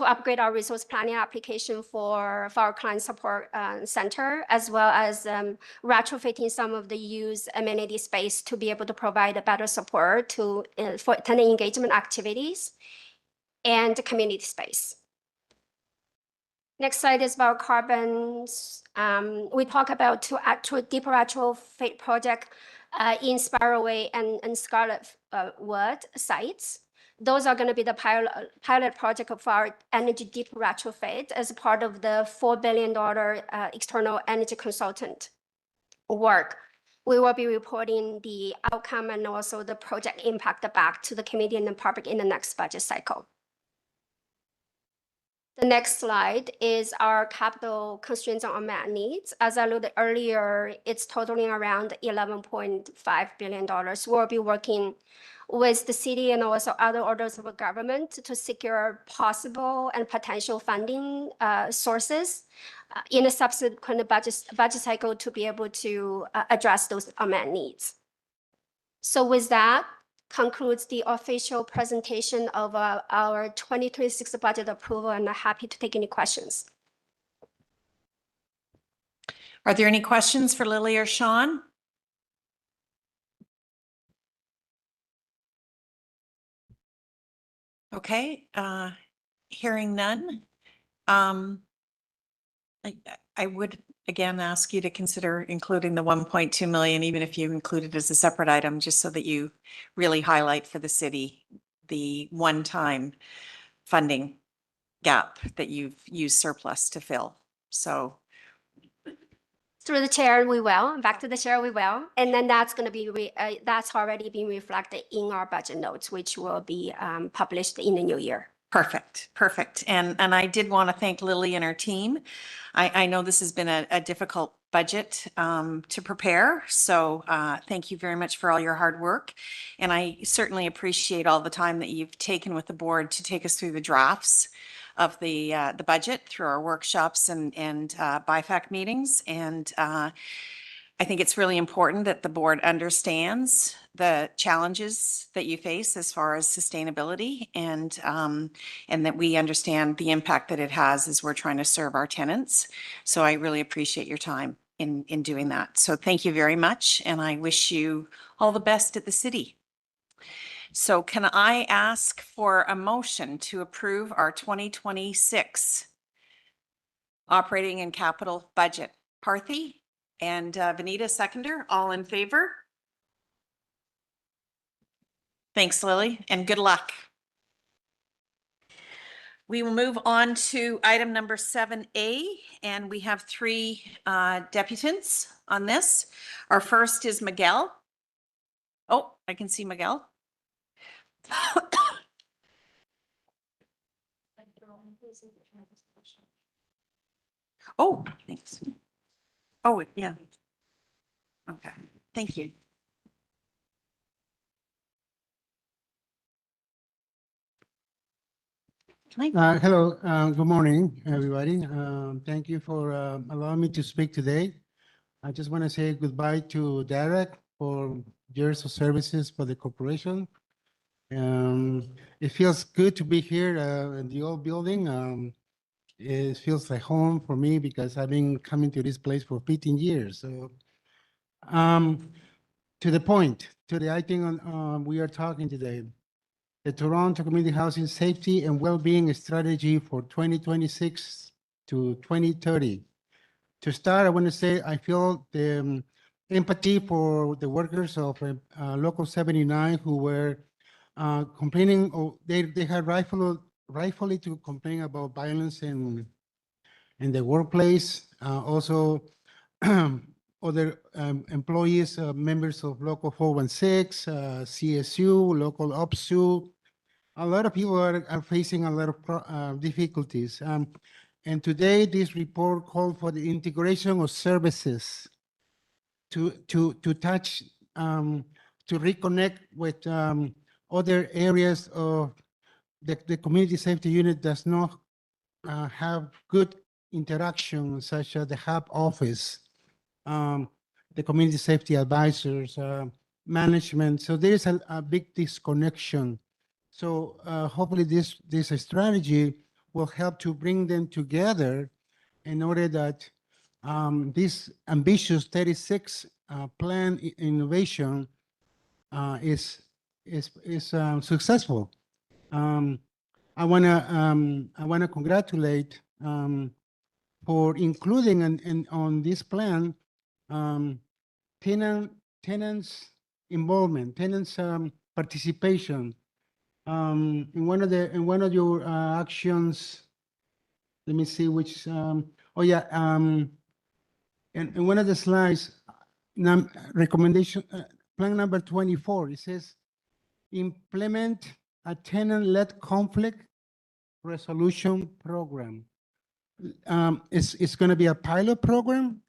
upgrade our resource planning application for our client support center, as well as retrofitting some of the used amenity space to be able to provide a better support to for tenant engagement activities and community space. Next slide is about carbons. We talk about two deep retrofit project in Sparrowway and Scarlet Wood sites. Those are going to be the pilot project of our energy deep retrofit as part of the $4 billion external energy consultant work. We will be reporting the outcome and also the project impact back to the committee and the public in the next budget cycle. The next slide is our capital constraints on unmet needs. As I alluded earlier, it's totaling around $11.5 billion. We'll be working with the city and also other orders of government to secure possible and potential funding sources in a subsequent budget cycle to be able to address those unmet needs. So with that, concludes the official presentation of our 2026 budget approval, and I'm happy to take any questions. Are there any questions for Lily or Sean? Okay, hearing none. I would again ask you to consider including the 1.2 million, even if you include it as a separate item, just so that you really highlight for the city the one-time funding gap that you've used surplus to fill. So Through the chair, we will. Back to the chair, we will. And then that's going to be, that's already been reflected in our budget notes, which will be published in the new year. perfect, perfect. And I did want to thank Lily and her team. I know this has been a difficult budget to prepare. So thank you very much for all your hard work. And I certainly appreciate all the time that you've taken with the board to take us through the drafts of the budget through our workshops and BIFAC meetings. And I think it's really important that the board understands the challenges that you face as far as sustainability and that we understand the impact that it has as we're trying to serve our tenants. So I really appreciate your time in doing that. So thank you very much. And I wish you all the best at the city. So can I ask for a motion to approve our 2026 operating and capital budget? Parthy and Vanita seconder, all in favor? Thanks, Lily, and good luck. We will move on to item number 7A, and we have three deputants on this. Our first is Miguel. Oh, I can see Miguel. Oh, thanks. Oh, yeah. Okay, thank you. Hello, good morning, everybody. Thank you for allowing me to speak today. I just want to say goodbye to Derek for years of services for the corporation. It feels good to be here in the old building. It feels like home for me because I've been coming to this place for 15 years. So, to the point, to the item on we are talking today. The Toronto Community Housing Safety and Wellbeing Strategy for 2026 to 2030. To start, I want to say I feel the empathy for the workers of Local 79 who were complaining, or they had rightfully to complain about violence in the workplace. Also, other employees, members of Local 416, CSU, Local OPSU. A lot of people are facing a lot of difficulties. And today, this report called for the integration of services to touch, to reconnect with other areas of the community safety unit does not have good interaction, such as the hub office, the community safety advisors, management. So there is a big disconnection. So hopefully this strategy will help to bring them together in order that this ambitious 36 plan innovation is successful. I wanna congratulate for including on this plan tenants involvement, tenants participation. In one of your actions, let me see which. Oh yeah. In one of the slides, recommendation plan number 24. It says implement a tenant-led conflict resolution program. It's going to be a pilot program,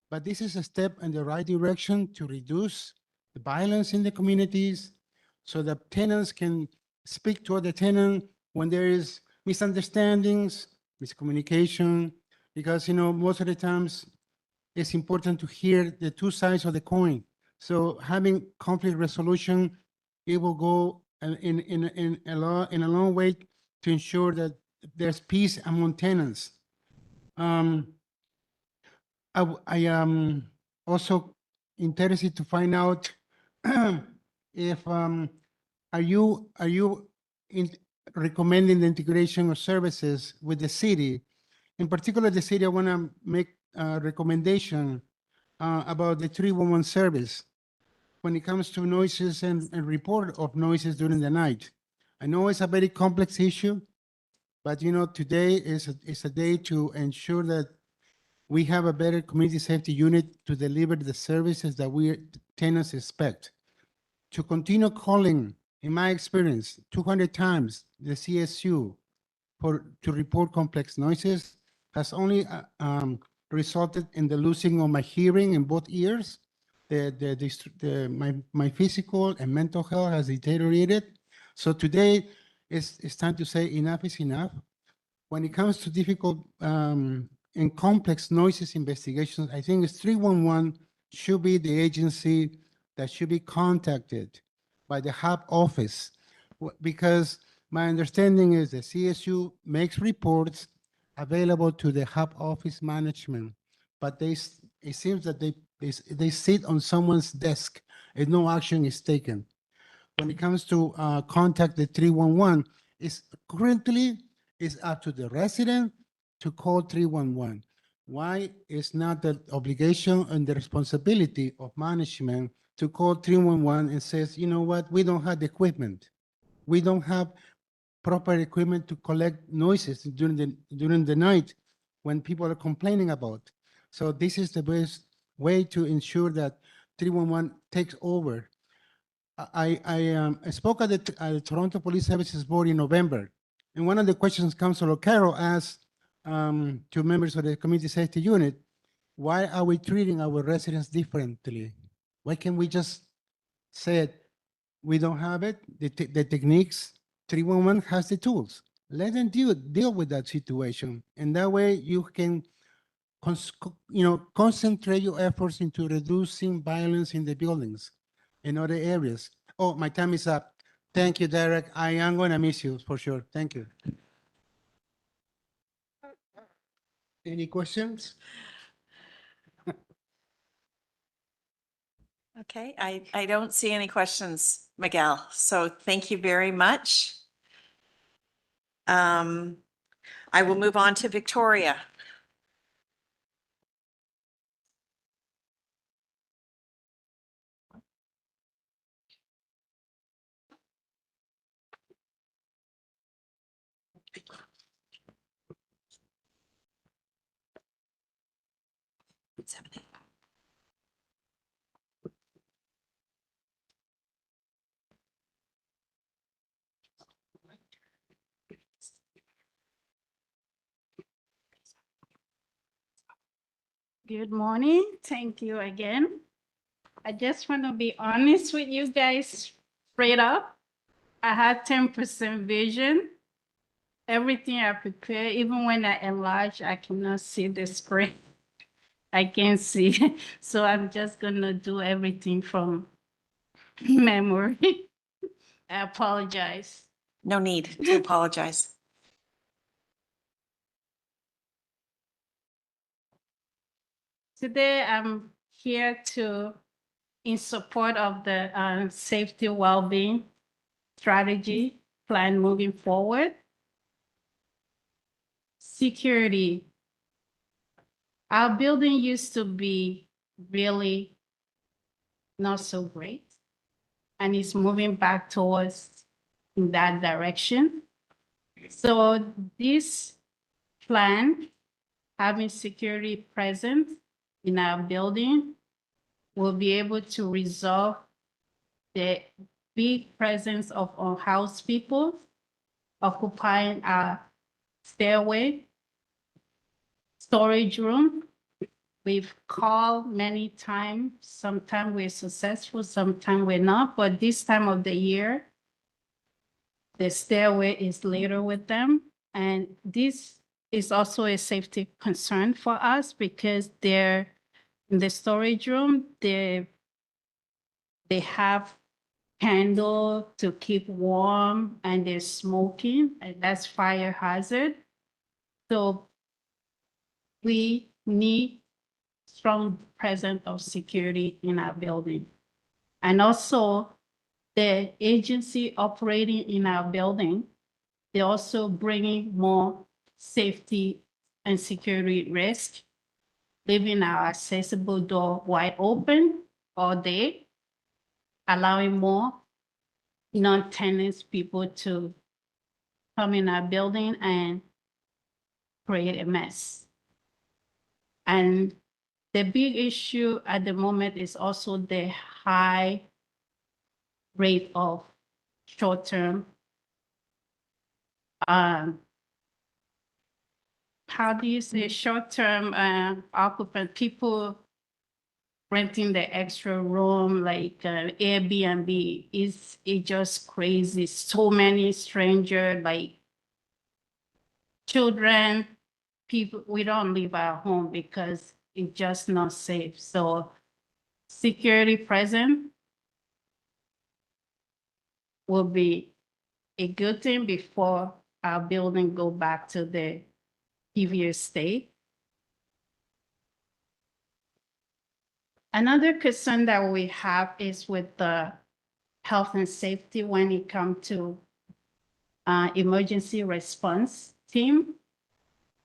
but this is a step in the right direction to reduce the violence in the communities so that tenants can speak to other tenant when there is misunderstandings, miscommunication, because, you know, most of the times it's important to hear the two sides of the coin. So having conflict resolution, it will go in a long way to ensure that there's peace among tenants. I am also interested to find out if are you recommending the integration of services with the city? In particular, the city, I want to make a recommendation about the 311 service when it comes to noises and report of noises during the night. I know it's a very complex issue, but you know, today is a day to ensure that we have a better community safety unit to deliver the services that we tenants expect. To continue calling, in my experience, 200 times the CSU to report complex noises has only resulted in the losing of my hearing in both ears. My physical and mental health has deteriorated. So today it's time to say enough is enough. When it comes to difficult and complex noises investigations, I think it's 311 should be the agency that should be contacted by the hub office, because my understanding is the CSU makes reports available to the hub office management, but it seems that they sit on someone's desk and no action is taken. When it comes to contact the 311, currently it's up to the resident to call 311. Why is not the obligation and the responsibility of management to call 311 and says, you know what, we don't have the equipment. We don't have proper equipment to collect noises during the night when people are complaining about. So this is the best way to ensure that 311 takes over. I spoke at the Toronto Police Services Board in November, and one of the questions Councilor Carroll asked to members of the Community Safety Unit, why are we treating our residents differently? Why can't we just say it? We don't have it, the techniques, 311 has the tools. Let them deal with that situation, and that way you can concentrate your efforts into reducing violence in the buildings in other areas. Oh, my time is up. Thank you, Derek. I am going to miss you for sure. Thank you. Any questions? Okay, I don't see any questions, Miguel. So thank you very much. I will move on to Victoria. Good morning. Thank you again. I just want to be honest with you guys, straight up. I had 10% vision. Everything I prepare, even when I enlarge, I cannot see the screen. I can't see. So I'm just gonna do everything from memory. I apologize. No need to apologize. Today, I'm here in support of the safety well-being strategy plan moving forward. Security. Our building used to be really not so great, and it's moving back towards in that direction. So this plan, having security present in our building, will be able to resolve the big presence of unhoused people occupying our stairway, storage room. We've called many times. Sometimes we're successful, sometimes we're not. But this time of the year, the stairway is later with them. And this is also a safety concern for us because they're in the storage room, they have candle to keep warm and they're smoking, and that's fire hazard. So we need strong presence of security in our building. And also the agency operating in our building, they're also bringing more safety and security risk, leaving our accessible door wide open all day, allowing more non-tenants people to come in our building and create a mess. And the big issue at the moment is also the high rate of short-term, how do you say, short-term occupant, people renting the extra room, like Airbnb. It's just crazy. So many strangers, like children, people, we don't leave our home because it's just not safe. So security present will be a good thing before our building go back to the previous state. Another concern that we have is with the health and safety when it comes to emergency response team.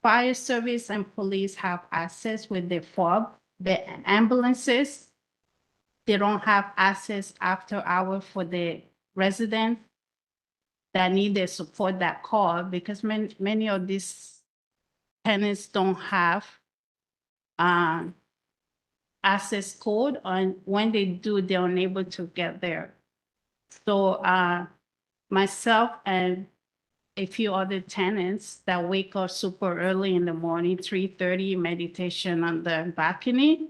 Fire service and police have access with the FOB. The ambulances, they don't have access after hour for the resident. that need the support that call, because many of these tenants don't have access code, and when they do, they're unable to get there. So myself and a few other tenants that wake up super early in the morning, 3:30, meditation on the balcony.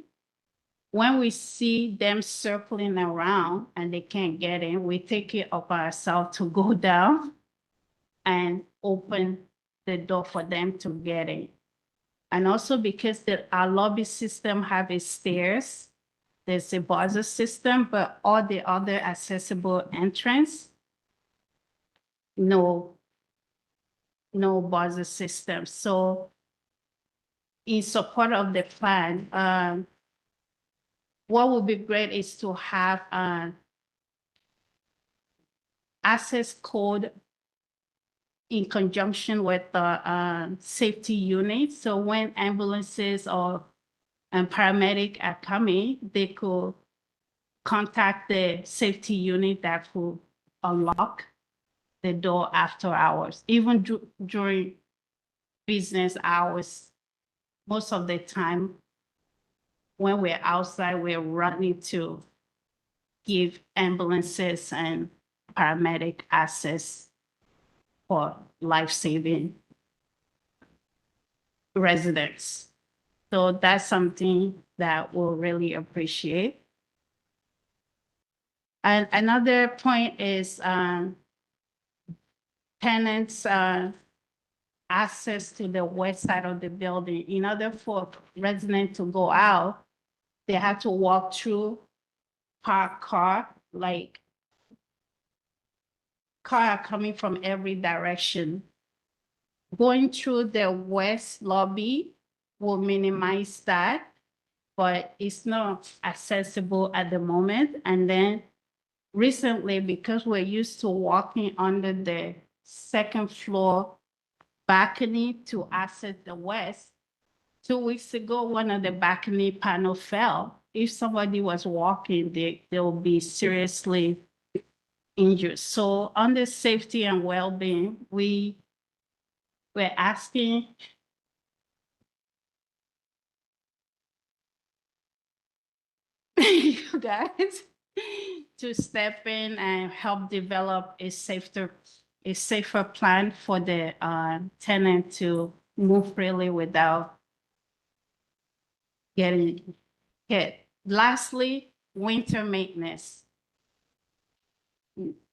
When we see them circling around and they can't get in, we take it upon ourselves to go down and open the door for them to get in. And also because our lobby system have a stairs, there's a buzzer system, but all the other accessible entrance, no buzzer system. So in support of the plan, what would be great is to have an access code in conjunction with the safety unit. So when ambulances or paramedic are coming, they could contact the safety unit that could unlock the door after hours, even during business hours. Most of the time, when we're outside, we're running to give ambulances and paramedic access for life-saving residents. So that's something that we'll really appreciate. And another point is tenants' access to the west side of the building. In order for residents to go out, they have to walk through parked car, like car coming from every direction. Going through the west lobby will minimize that, but it's not accessible at the moment. And then recently, because we're used to walking under the second floor balcony to access the west, 2 weeks ago, one of the balcony panel fell. If somebody was walking, they will be seriously injured. So under safety and well-being, we're asking you guys to step in and help develop a safer plan for the tenant to move freely without getting hit. Lastly, winter maintenance.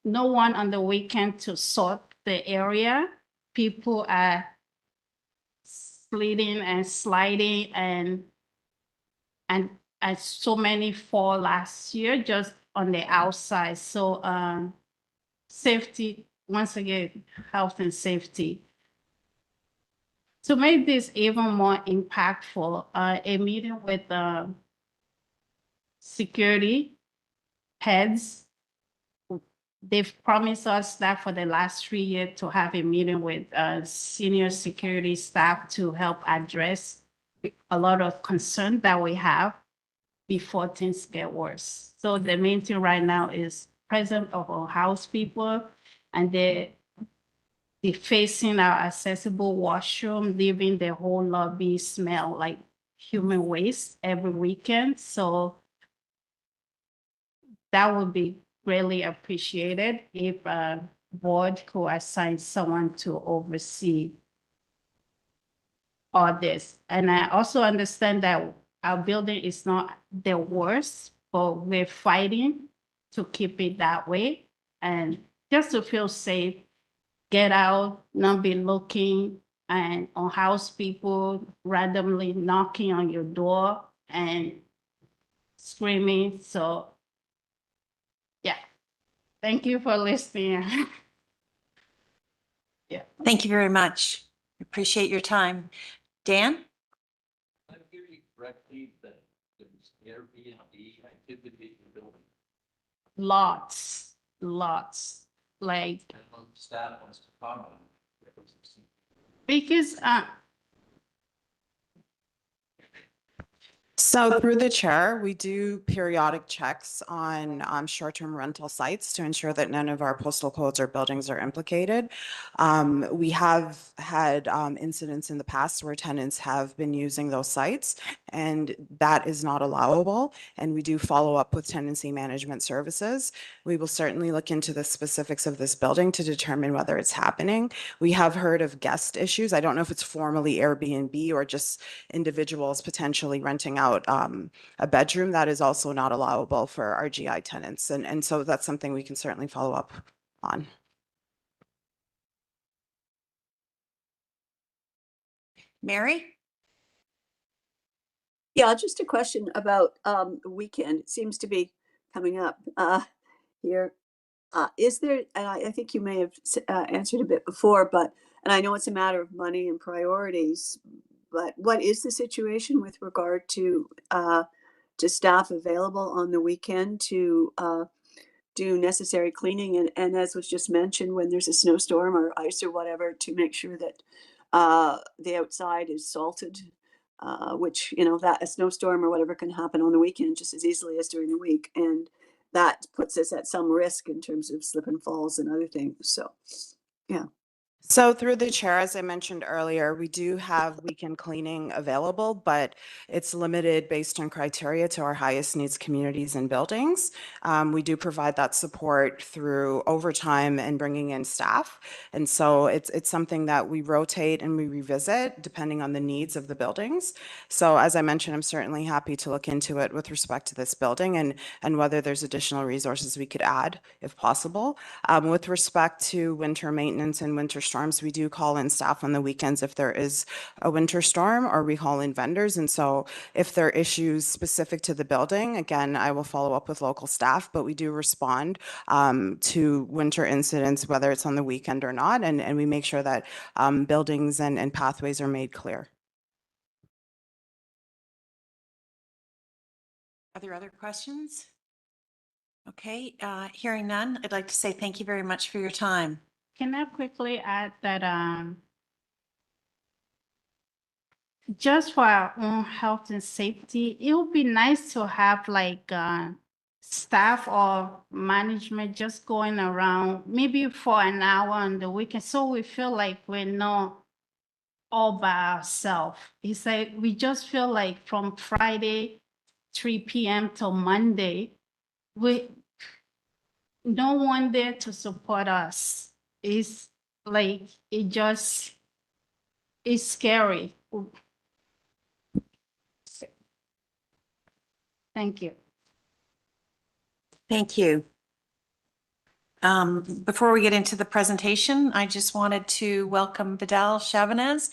No one on the weekend to sort the area. People are sliding and sliding, and so many fall last year just on the outside. So safety, once again, health and safety. To make this even more impactful, a meeting with security heads, they've promised us that for the last 3 years to have a meeting with senior security staff to help address a lot of concern that we have before things get worse. So the main thing right now is presence of our house people, and they're facing our accessible washroom, leaving the whole lobby smell like human waste every weekend. So that would be really appreciated if board could assign someone to oversee all this. And I also understand that our building is not the worst, but we're fighting to keep it that way. And just to feel safe, get out, not be looking and on house people randomly knocking on your door and screaming. So yeah, thank you for listening. Yeah. Thank you very much. Appreciate your time. Dan? I'm hearing correctly that there's Airbnb activity in the building. Lots. Like, And staff wants to comment. because So through the chair, we do periodic checks on short-term rental sites to ensure that none of our postal codes or buildings are implicated. We have had incidents in the past where tenants have been using those sites, and that is not allowable. And we do follow up with tenancy management services. We will certainly look into the specifics of this building to determine whether it's happening. We have heard of guest issues. I don't know if it's formally Airbnb or just individuals potentially renting out a bedroom. That is also not allowable for RGI tenants. And so that's something we can certainly follow up on. Mary? Yeah, just a question about the weekend. It seems to be coming up here. Is there, and I think you may have answered a bit before, but, and I know it's a matter of money and priorities, but what is the situation with regard to staff available on the weekend to do necessary cleaning? And as was just mentioned, when there's a snowstorm or ice or whatever, to make sure that the outside is salted, which, you know, that a snowstorm or whatever can happen on the weekend just as easily as during the week. And that puts us at some risk in terms of slip and falls and other things. So, yeah. So through the chair, as I mentioned earlier, we do have weekend cleaning available, but it's limited based on criteria to our highest needs communities and buildings. We do provide that support through overtime and bringing in staff. And so it's something that we rotate and we revisit depending on the needs of the buildings. So as I mentioned, I'm certainly happy to look into it with respect to this building and whether there's additional resources we could add if possible. With respect to winter maintenance and winter storms, we do call in staff on the weekends if there is a winter storm, or we call in vendors. And so if there are issues specific to the building, again, I will follow up with local staff, but we do respond to winter incidents, whether it's on the weekend or not. And we make sure that buildings and pathways are made clear. Are there other questions? Okay, hearing none, I'd like to say thank you very much for your time. Can I quickly add that just for our own health and safety, it would be nice to have like staff or management just going around maybe for an hour on the weekend, so we feel like we're not all by ourselves. It's like we just feel like from Friday 3 p.m. till Monday, we no one there to support us. It's like it's scary. Thank you. Thank you. Before we get into the presentation, I just wanted to welcome Vidal Chavanez,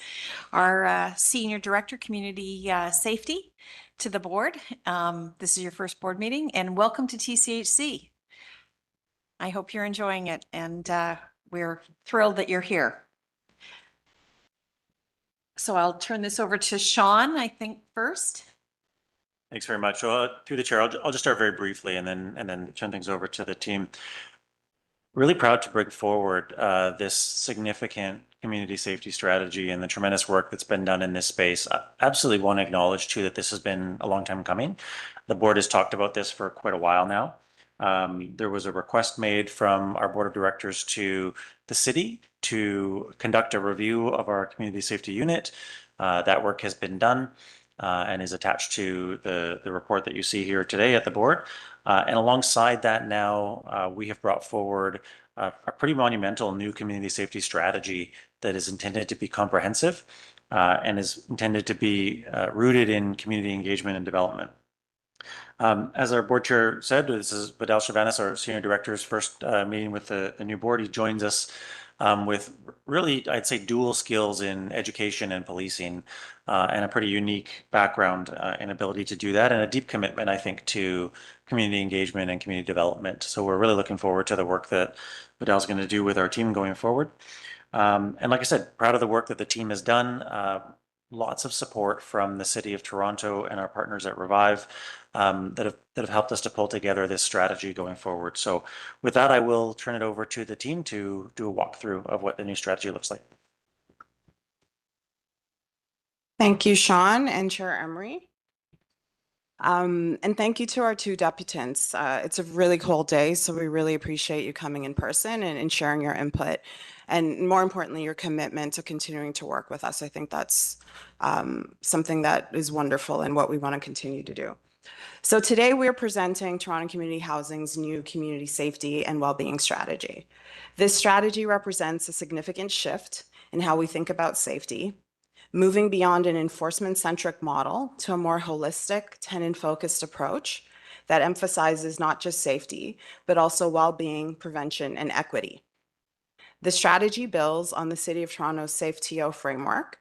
our Senior Director, Community Safety, to the board. This is your first board meeting, and welcome to TCHC. I hope you're enjoying it, and we're thrilled that you're here. So I'll turn this over to Sean, I think, first. Thanks very much. So, through the chair, I'll just start very briefly and then turn things over to the team. Really proud to bring forward this significant community safety strategy and the tremendous work that's been done in this space. I absolutely want to acknowledge too that this has been a long time coming. The board has talked about this for quite a while now. There was a request made from our board of directors to the city to conduct a review of our community safety unit. That work has been done and is attached to the report that you see here today at the board. And alongside that now, we have brought forward a pretty monumental new community safety strategy that is intended to be comprehensive and is intended to be rooted in community engagement and development. As our board chair said, this is Vidal Chavanez, our senior director's first meeting with the new board. He joins us with really, I'd say, dual skills in education and policing, and a pretty unique background and ability to do that, and a deep commitment, I think, to community engagement and community development. So we're really looking forward to the work that Vidal's going to do with our team going forward. And like I said, proud of the work that the team has done. Lots of support from the City of Toronto and our partners at Revive that have helped us to pull together this strategy going forward. So with that, I will turn it over to the team to do a walkthrough of what the new strategy looks like. Thank you, Sean and Chair Emery. And thank you to our two deputants. It's a really cold day, so we really appreciate you coming in person and sharing your input. And more importantly, your commitment to continuing to work with us. I think that's something that is wonderful and what we want to continue to do. So today we're presenting Toronto Community Housing's new community safety and wellbeing strategy. This strategy represents a significant shift in how we think about safety, moving beyond an enforcement-centric model to a more holistic, tenant-focused approach that emphasizes not just safety, but also well-being, prevention, and equity. The strategy builds on the City of Toronto's Safe TO framework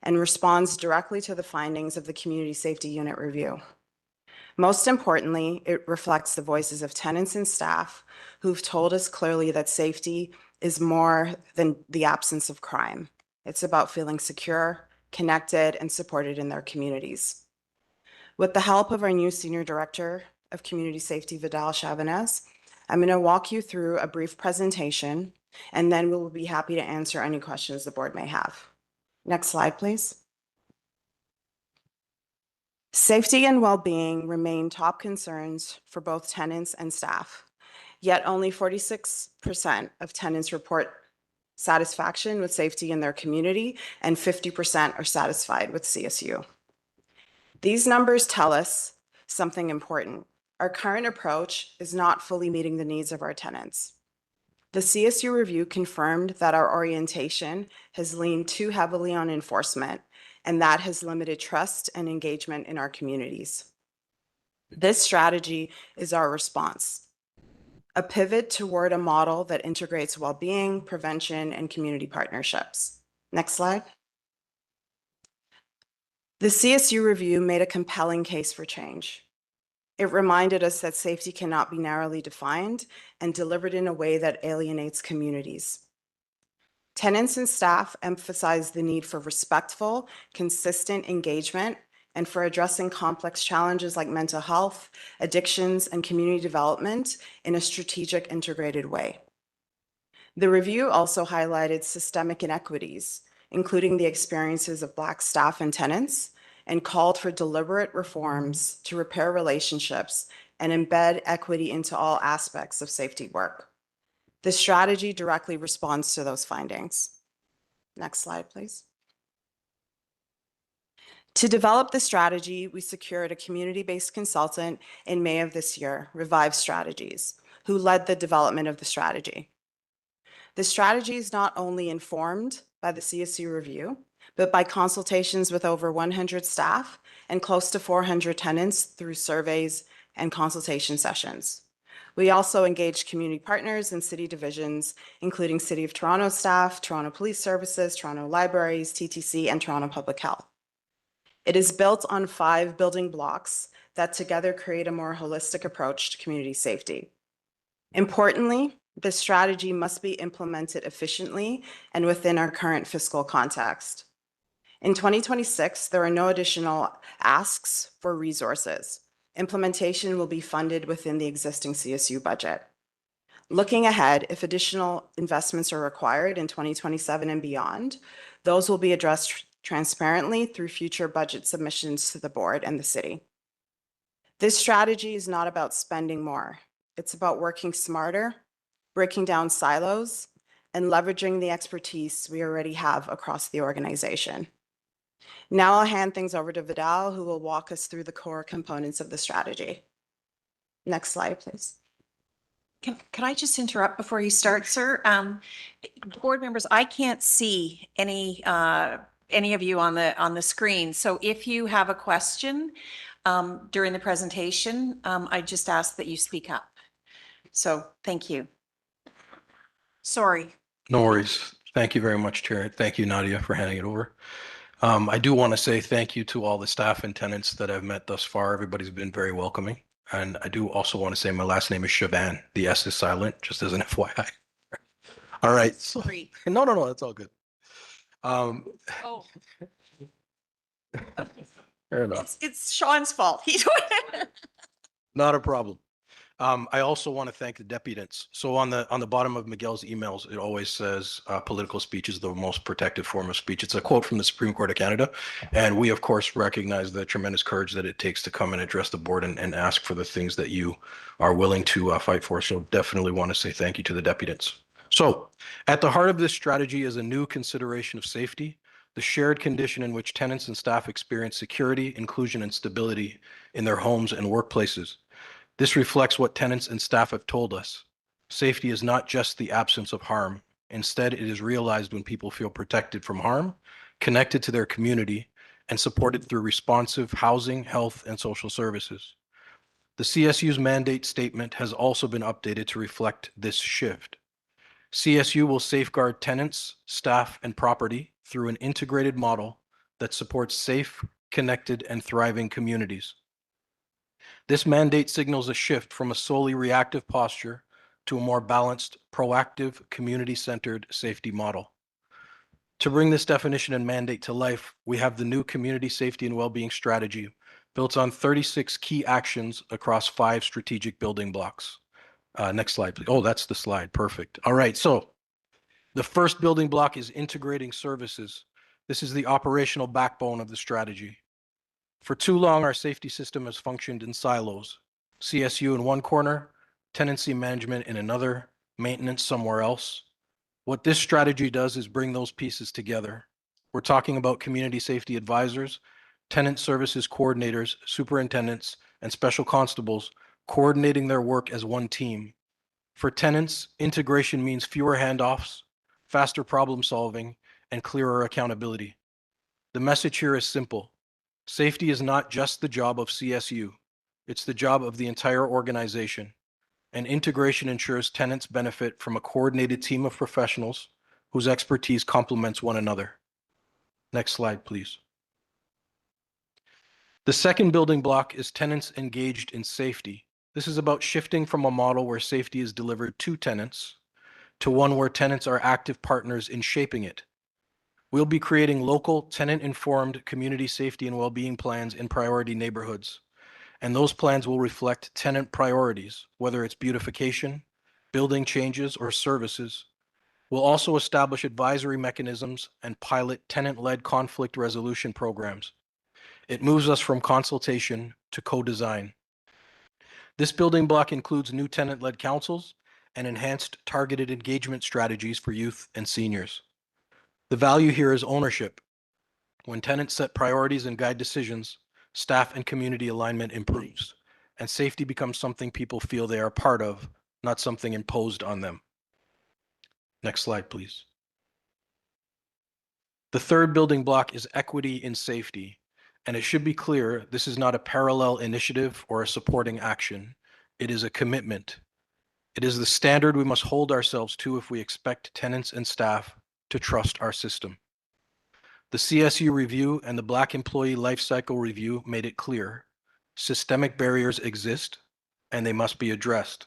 and responds directly to the findings of the Community Safety Unit review. Most importantly, it reflects the voices of tenants and staff who've told us clearly that safety is more than the absence of crime. It's about feeling secure, connected, and supported in their communities. With the help of our new Senior Director of Community Safety, Vidal Chavanez, I'm going to walk you through a brief presentation, and then we'll be happy to answer any questions the board may have. Next slide, please. Safety and well-being remain top concerns for both tenants and staff, yet only 46% of tenants report satisfaction with safety in their community, and 50% are satisfied with CSU. These numbers tell us something important. Our current approach is not fully meeting the needs of our tenants. The CSU review confirmed that our orientation has leaned too heavily on enforcement, and that has limited trust and engagement in our communities. This strategy is our response, a pivot toward a model that integrates well-being, prevention, and community partnerships. Next slide. The CSU review made a compelling case for change. It reminded us that safety cannot be narrowly defined and delivered in a way that alienates communities. Tenants and staff emphasize the need for respectful, consistent engagement and for addressing complex challenges like mental health, addictions, and community development in a strategic, integrated way. The review also highlighted systemic inequities, including the experiences of Black staff and tenants, and called for deliberate reforms to repair relationships and embed equity into all aspects of safety work. The strategy directly responds to those findings. Next slide, please. To develop the strategy, we secured a community-based consultant in May of this year, Revive Strategies, who led the development of the strategy. The strategy is not only informed by the CSU review, but by consultations with over 100 staff and close to 400 tenants through surveys and consultation sessions. We also engaged community partners and city divisions, including City of Toronto staff, Toronto Police Services, Toronto Libraries, TTC, and Toronto Public Health. It is built on 5 building blocks that together create a more holistic approach to community safety. Importantly, this strategy must be implemented efficiently and within our current fiscal context. In 2026, there are no additional asks for resources. Implementation will be funded within the existing CSU budget. Looking ahead, if additional investments are required in 2027 and beyond, those will be addressed transparently through future budget submissions to the board and the city. This strategy is not about spending more. It's about working smarter, breaking down silos, and leveraging the expertise we already have across the organization. Now I'll hand things over to Vidal, who will walk us through the core components of the strategy. Next slide, please. Can I just interrupt before you start, sir? Board members, I can't see any of you on the screen. So if you have a question during the presentation, I just ask that you speak up. So thank you. Sorry. No worries. Thank you very much, Chair. Thank you, Nadia, for handing it over. I do want to say thank you to all the staff and tenants that I've met thus far. Everybody's been very welcoming. And I do also want to say my last name is Chavan. The S is silent, just as an FYI. All right. Sorry. No, that's all good. Oh, Fair enough. it's Sean's fault. Not a problem. I also want to thank the deputants. So on the bottom of Miguel's emails, it always says political speech is the most protected form of speech. It's a quote from the Supreme Court of Canada. And we, of course, recognize the tremendous courage that it takes to come and address the board and ask for the things that you are willing to fight for. So definitely want to say thank you to the deputants. So at the heart of this strategy is a new consideration of safety, the shared condition in which tenants and staff experience security, inclusion, and stability in their homes and workplaces. This reflects what tenants and staff have told us. Safety is not just the absence of harm. Instead, it is realized when people feel protected from harm, connected to their community, and supported through responsive housing, health, and social services. The CSU's mandate statement has also been updated to reflect this shift. CSU will safeguard tenants, staff, and property through an integrated model that supports safe, connected, and thriving communities. This mandate signals a shift from a solely reactive posture to a more balanced, proactive, community-centered safety model. To bring this definition and mandate to life, we have the new community safety and well-being strategy built on 36 key actions across 5 strategic building blocks. Next slide, please. Oh, that's the slide. Perfect. All right. So the first building block is integrating services. This is the operational backbone of the strategy. For too long, our safety system has functioned in silos. CSU in one corner, tenancy management in another, maintenance somewhere else. What this strategy does is bring those pieces together. We're talking about community safety advisors, tenant services coordinators, superintendents, and special constables coordinating their work as one team. For tenants, integration means fewer handoffs, faster problem solving, and clearer accountability. The message here is simple. Safety is not just the job of CSU. It's the job of the entire organization. And integration ensures tenants benefit from a coordinated team of professionals whose expertise complements one another. Next slide, please. The second building block is tenants engaged in safety. This is about shifting from a model where safety is delivered to tenants to one where tenants are active partners in shaping it. We'll be creating local tenant-informed community safety and well-being plans in priority neighborhoods. And those plans will reflect tenant priorities, whether it's beautification, building changes, or services. We'll also establish advisory mechanisms and pilot tenant-led conflict resolution programs. It moves us from consultation to co-design. This building block includes new tenant-led councils and enhanced targeted engagement strategies for youth and seniors. The value here is ownership. When tenants set priorities and guide decisions, staff and community alignment improves, and safety becomes something people feel they are part of, not something imposed on them. Next slide, please. The third building block is equity in safety, and it should be clear this is not a parallel initiative or a supporting action. It is a commitment. It is the standard we must hold ourselves to if we expect tenants and staff to trust our system. The CSU review and the Black Employee Life Cycle Review made it clear. Systemic barriers exist and they must be addressed.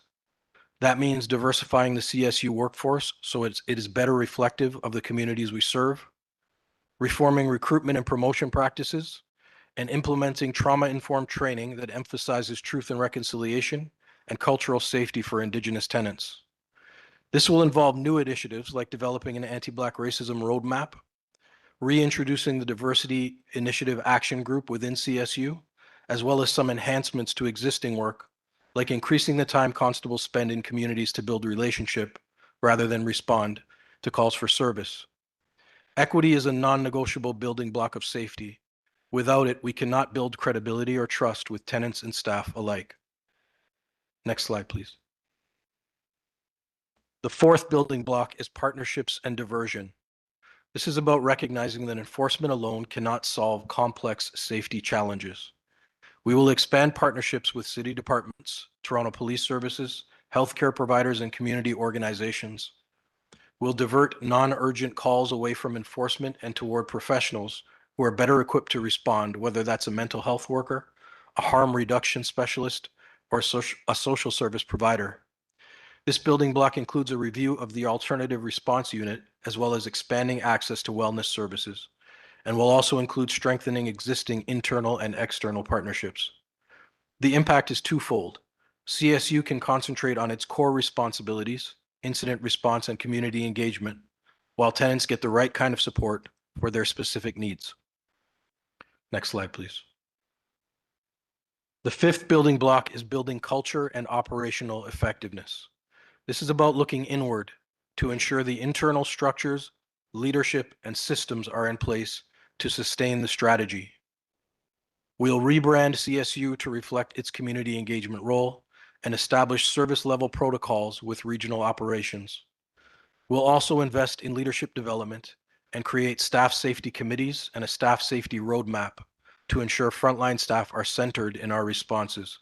That means diversifying the CSU workforce so it is better reflective of the communities we serve, reforming recruitment and promotion practices, and implementing trauma-informed training that emphasizes truth and reconciliation and cultural safety for Indigenous tenants. This will involve new initiatives like developing an anti-Black racism roadmap, reintroducing the Diversity Initiative Action Group within CSU, as well as some enhancements to existing work, like increasing the time constables spend in communities to build relationship rather than respond to calls for service. Equity is a non-negotiable building block of safety. Without it, we cannot build credibility or trust with tenants and staff alike. Next slide, please. The fourth building block is partnerships and diversion. This is about recognizing that enforcement alone cannot solve complex safety challenges. We will expand partnerships with city departments, Toronto Police Services, healthcare providers, and community organizations. We'll divert non-urgent calls away from enforcement and toward professionals who are better equipped to respond, whether that's a mental health worker, a harm reduction specialist, or a social service provider. This building block includes a review of the alternative response unit, as well as expanding access to wellness services, and will also include strengthening existing internal and external partnerships. The impact is twofold. CSU can concentrate on its core responsibilities, incident response and community engagement, while tenants get the right kind of support for their specific needs. Next slide, please. The fifth building block is building culture and operational effectiveness. This is about looking inward to ensure the internal structures, leadership, and systems are in place to sustain the strategy. We'll rebrand CSU to reflect its community engagement role and establish service level protocols with regional operations. We'll also invest in leadership development and create staff safety committees and a staff safety roadmap to ensure frontline staff are centered in our responses.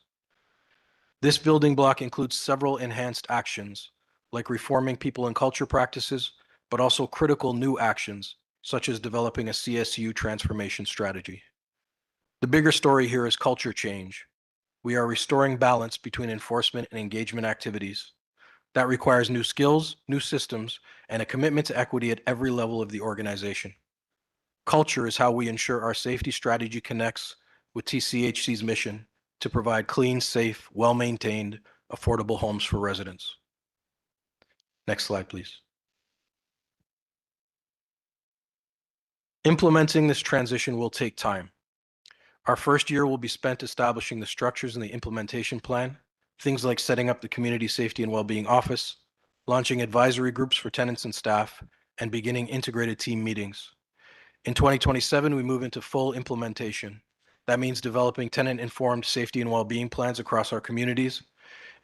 This building block includes several enhanced actions, like reforming people and culture practices, but also critical new actions, such as developing a CSU transformation strategy. The bigger story here is culture change. We are restoring balance between enforcement and engagement activities. That requires new skills, new systems, and a commitment to equity at every level of the organization. Culture is how we ensure our safety strategy connects with TCHC's mission to provide clean, safe, well-maintained, affordable homes for residents. Next slide, please. Implementing this transition will take time. Our first year will be spent establishing the structures in the implementation plan, things like setting up the Community Safety and Wellbeing Office, launching advisory groups for tenants and staff, and beginning integrated team meetings. In 2027, we move into full implementation. That means developing tenant-informed safety and well-being plans across our communities,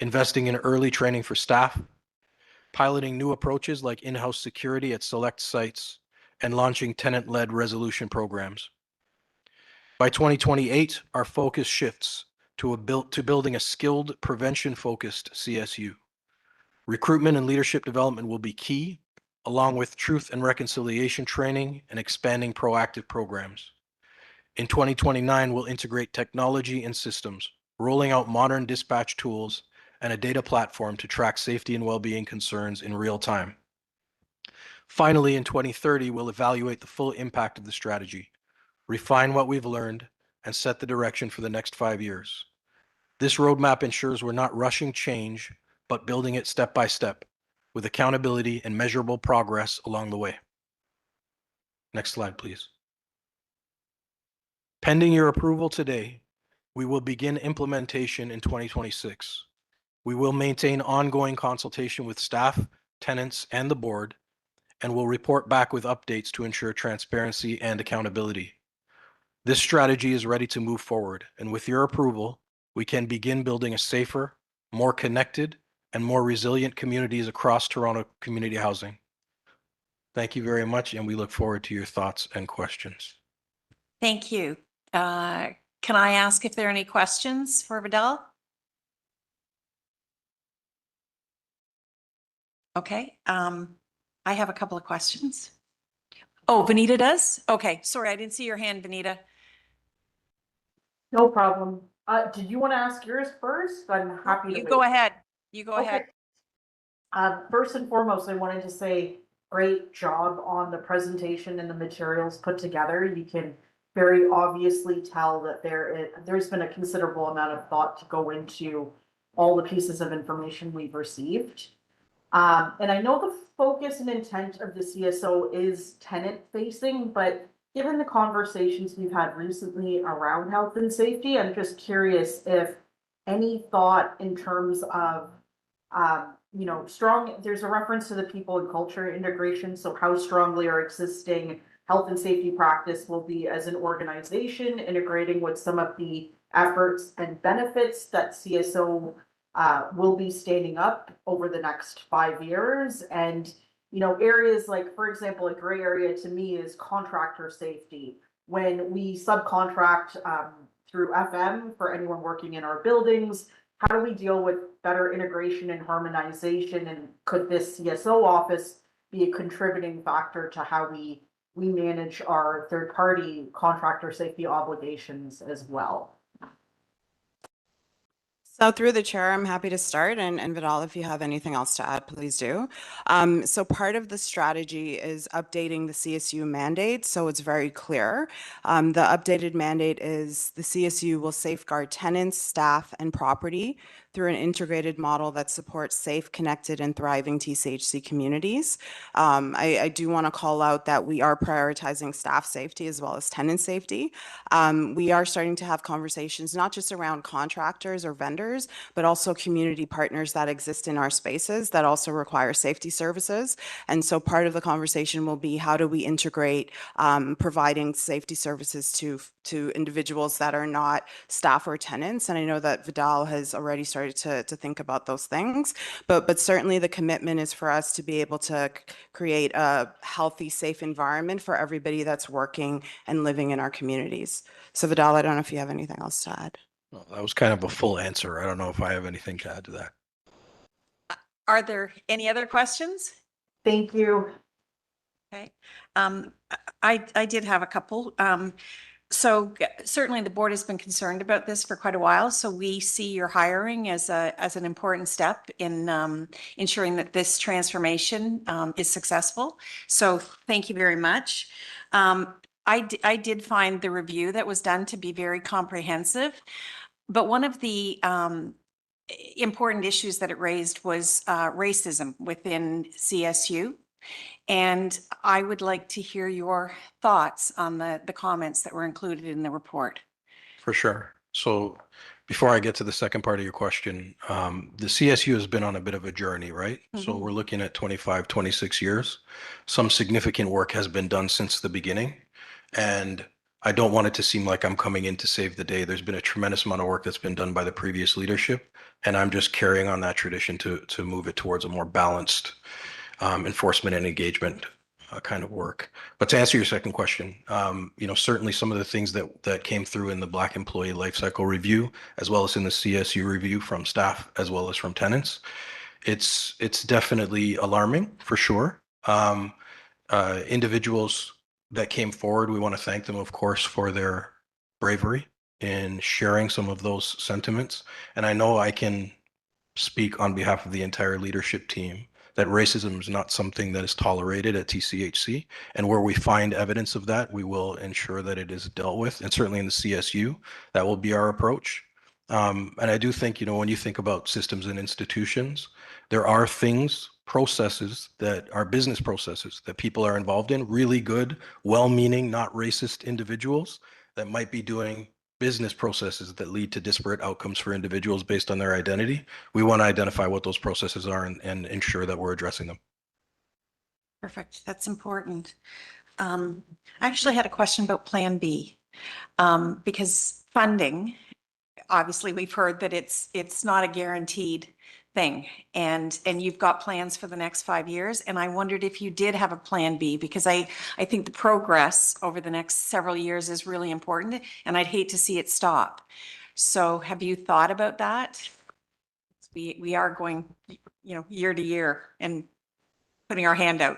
investing in early training for staff, piloting new approaches like in-house security at select sites, and launching tenant-led resolution programs. By 2028, our focus shifts to building a skilled, prevention-focused CSU. Recruitment and leadership development will be key, along with truth and reconciliation training and expanding proactive programs. In 2029, we'll integrate technology and systems, rolling out modern dispatch tools and a data platform to track safety and well-being concerns in real time. Finally, in 2030, we'll evaluate the full impact of the strategy, refine what we've learned, and set the direction for the next 5 years. This roadmap ensures we're not rushing change, but building it step by step, with accountability and measurable progress along the way. Next slide, please. Pending your approval today, we will begin implementation in 2026. We will maintain ongoing consultation with staff, tenants, and the board, and will report back with updates to ensure transparency and accountability. This strategy is ready to move forward, and with your approval, we can begin building a safer, more connected, and more resilient communities across Toronto community housing. Thank you very much, and we look forward to your thoughts and questions. Thank you. Can I ask if there are any questions for Vidal? Okay, I have a couple of questions. Oh, Vanita does? Okay, sorry, I didn't see your hand, Vanita. No problem. Did you want to ask yours first? I'm happy to You wait. go ahead. You go Okay. ahead. First and foremost, I wanted to say great job on the presentation and the materials put together. You can very obviously tell that there's been a considerable amount of thought to go into all the pieces of information we've received. And I know the focus and intent of the CSO is tenant facing, but given the conversations we've had recently around health and safety, I'm just curious if any thought in terms of, there's a reference to the people and culture integration. So how strongly our existing health and safety practice will be as an organization integrating with some of the efforts and benefits that CSO will be standing up over the next 5 years. And, areas like, for example, a gray area to me is contractor safety. When we subcontract through FM for anyone working in our buildings, how do we deal with better integration and harmonization? And could this CSO office be a contributing factor to how we manage our third-party contractor safety obligations as well? So through the chair, I'm happy to start, and Vidal, if you have anything else to add, please do. So part of the strategy is updating the CSU mandate, so it's very clear. The updated mandate is the CSU will safeguard tenants, staff, and property through an integrated model that supports safe, connected, and thriving TCHC communities. I do want to call out that we are prioritizing staff safety as well as tenant safety. We are starting to have conversations, not just around contractors or vendors, but also community partners that exist in our spaces that also require safety services. And so part of the conversation will be how do we integrate providing safety services to individuals that are not staff or tenants. And I know that Vidal has already started to think about those things, but certainly the commitment is for us to be able to create a healthy, safe environment for everybody that's working and living in our communities. So Vidal, I don't know if you have anything else to add. Well, that was kind of a full answer. I don't know if I have anything to add to that. Are there any other questions? Thank you. Okay. I did have a couple. So certainly the board has been concerned about this for quite a while. So we see your hiring as an important step in ensuring that this transformation is successful. So thank you very much. I did find the review that was done to be very comprehensive, but one of the important issues that it raised was racism within CSU. And I would like to hear your thoughts on the comments that were included in the report. For sure. So before I get to the second part of your question, the CSU has been on a bit of a journey, right? So we're looking at 25, 26 years. Some significant work has been done since the beginning. And I don't want it to seem like I'm coming in to save the day. There's been a tremendous amount of work that's been done by the previous leadership. And I'm just carrying on that tradition to move it towards a more balanced enforcement and engagement kind of work. But to answer your second question, certainly some of the things that came through in the Black Employee Lifecycle Review, as well as in the CSU review from staff, as well as from tenants, it's definitely alarming for sure. Individuals that came forward, we want to thank them, of course, for their bravery in sharing some of those sentiments. And I know I can speak on behalf of the entire leadership team that racism is not something that is tolerated at TCHC. And where we find evidence of that, we will ensure that it is dealt with. And certainly in the CSU, that will be our approach. And I do think, when you think about systems and institutions, there are things, processes that are business processes that people are involved in, really good, well-meaning, not racist individuals that might be doing business processes that lead to disparate outcomes for individuals based on their identity. We want to identify what those processes are and ensure that we're addressing them. Perfect. That's important. I actually had a question about Plan B, because funding, obviously we've heard that it's not a guaranteed thing, and you've got plans for the next 5 years. And I wondered if you did have a Plan B, because I think the progress over the next several years is really important, and I'd hate to see it stop. So have you thought about that? We are going, year to year and putting our hand out.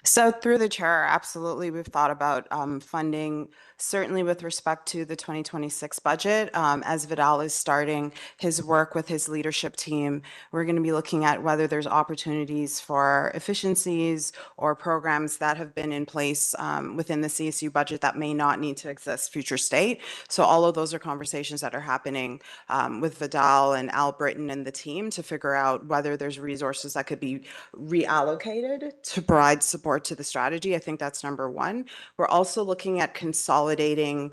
So through the chair, absolutely, we've thought about funding, certainly with respect to the 2026 budget. As Vidal is starting his work with his leadership team, we're going to be looking at whether there's opportunities for efficiencies or programs that have been in place within the CSU budget that may not need to exist future state. So all of those are conversations that are happening with Vidal and Al Britton and the team to figure out whether there's resources that could be reallocated to provide support to the strategy. I think that's number one. We're also looking at consolidating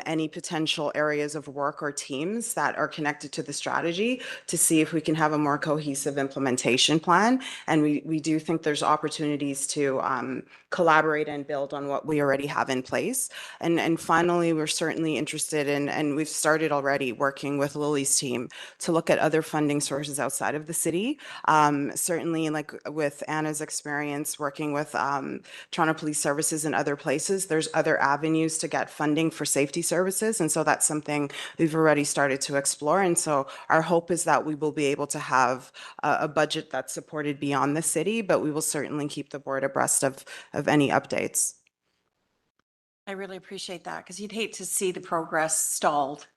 any potential areas of work or teams that are connected to the strategy to see if we can have a more cohesive implementation plan. And we do think there's opportunities to collaborate and build on what we already have in place. And finally, we're certainly interested in, and we've started already working with Lily's team to look at other funding sources outside of the city. Certainly, like with Anna's experience working with Toronto Police Services and other places, there's other avenues to get funding for safety services. And so that's something we've already started to explore. And so our hope is that we will be able to have a budget that's supported beyond the city, but we will certainly keep the board abreast of any updates. I really appreciate that, because you'd hate to see the progress stalled.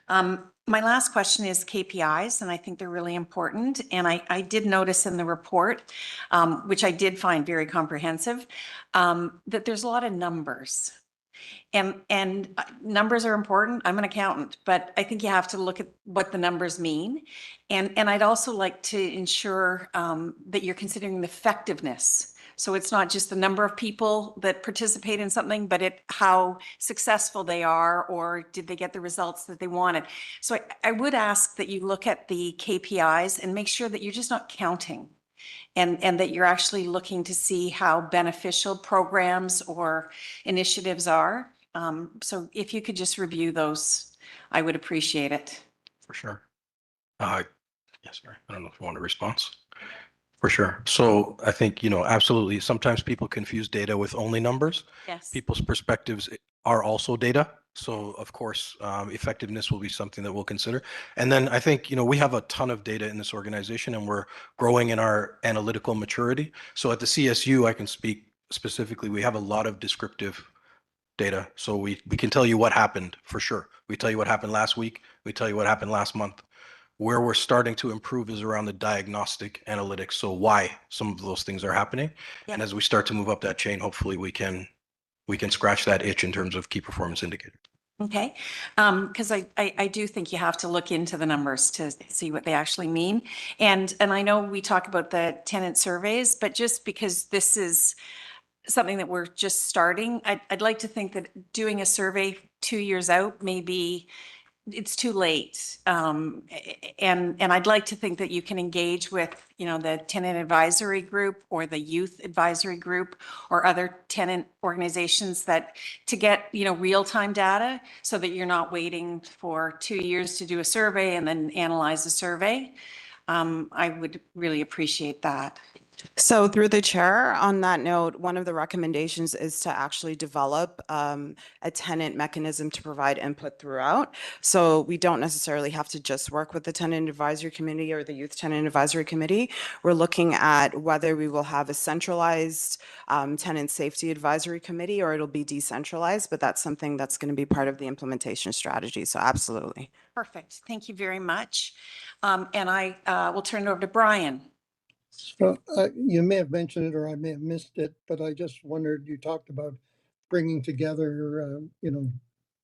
My last question is KPIs, and I think they're really important. And I did notice in the report, which I did find very comprehensive, that there's a lot of numbers. And numbers are important. I'm an accountant, but I think you have to look at what the numbers mean. And I'd also like to ensure that you're considering the effectiveness. So it's not just the number of people that participate in something, but how successful they are, or did they get the results that they wanted. So I would ask that you look at the KPIs and make sure that you're just not counting. And that you're actually looking to see how beneficial programs or initiatives are. So if you could just review those, I would appreciate it. For sure. Yes, sorry. I don't know if you want a response. For sure. So I think, absolutely. Sometimes people confuse data with only numbers. Yes. People's perspectives are also data. So of course, effectiveness will be something that we'll consider. And then I think, we have a ton of data in this organization and we're growing in our analytical maturity. So at the CSU, I can speak specifically, we have a lot of descriptive data. So we can tell you what happened for sure. We tell you what happened last week. We tell you what happened last month. Where we're starting to improve is around the diagnostic analytics. So why some of those things are happening. Yeah. And as we start to move up that chain, hopefully we can scratch that itch in terms of key performance indicators. Okay, because I do think you have to look into the numbers to see what they actually mean. And I know we talk about the tenant surveys, but just because this is something that we're just starting, I'd like to think that doing a survey 2 years out, maybe it's too late. And I'd like to think that you can engage with, the tenant advisory group or the youth advisory group or other tenant organizations to get, real-time data so that you're not waiting for 2 years to do a survey and then analyze the survey. I would really appreciate that. So through the chair, on that note, one of the recommendations is to actually develop a tenant mechanism to provide input throughout. So we don't necessarily have to just work with the tenant advisory committee or the youth tenant advisory committee. We're looking at whether we will have a centralized tenant safety advisory committee or it'll be decentralized, but that's something that's going to be part of the implementation strategy. So absolutely. Perfect. Thank you very much. And I will turn it over to Brian. So you may have mentioned it or I may have missed it, but I just wondered, you talked about bringing together,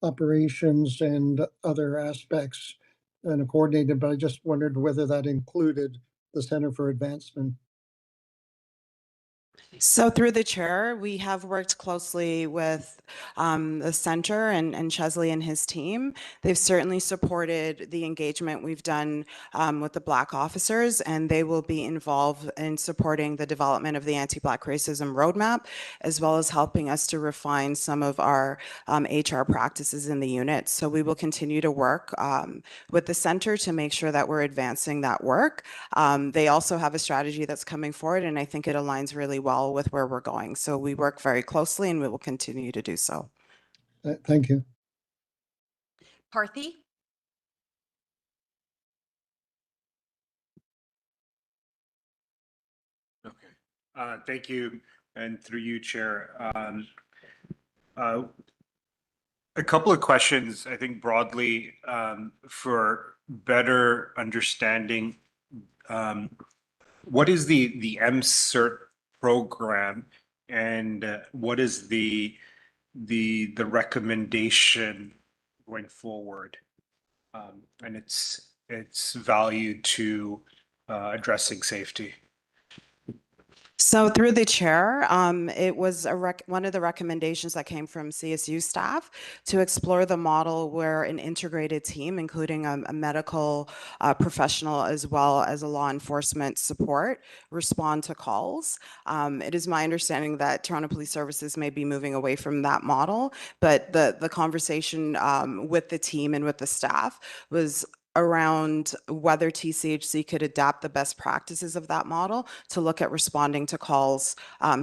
operations and other aspects and coordinated, but I just wondered whether that included the Center for Advancement. So through the chair, we have worked closely with the center and Chesley and his team. They've certainly supported the engagement we've done with the Black officers, and they will be involved in supporting the development of the anti-Black racism roadmap, as well as helping us to refine some of our HR practices in the unit. So we will continue to work with the center to make sure that we're advancing that work. They also have a strategy that's coming forward, and I think it aligns really well with where we're going. So we work very closely and we will continue to do so. Thank you. Parthy? Okay. Thank you. And through you, Chair. A couple of questions, I think broadly, for better understanding. What is the MCERT program, and what is the recommendation going forward, and its value to addressing safety? So through the chair, it was one of the recommendations that came from CSU staff to explore the model where an integrated team, including a medical professional as well as a law enforcement support, respond to calls. It is my understanding that Toronto Police Services may be moving away from that model, but the conversation with the team and with the staff was around whether TCHC could adapt the best practices of that model to look at responding to calls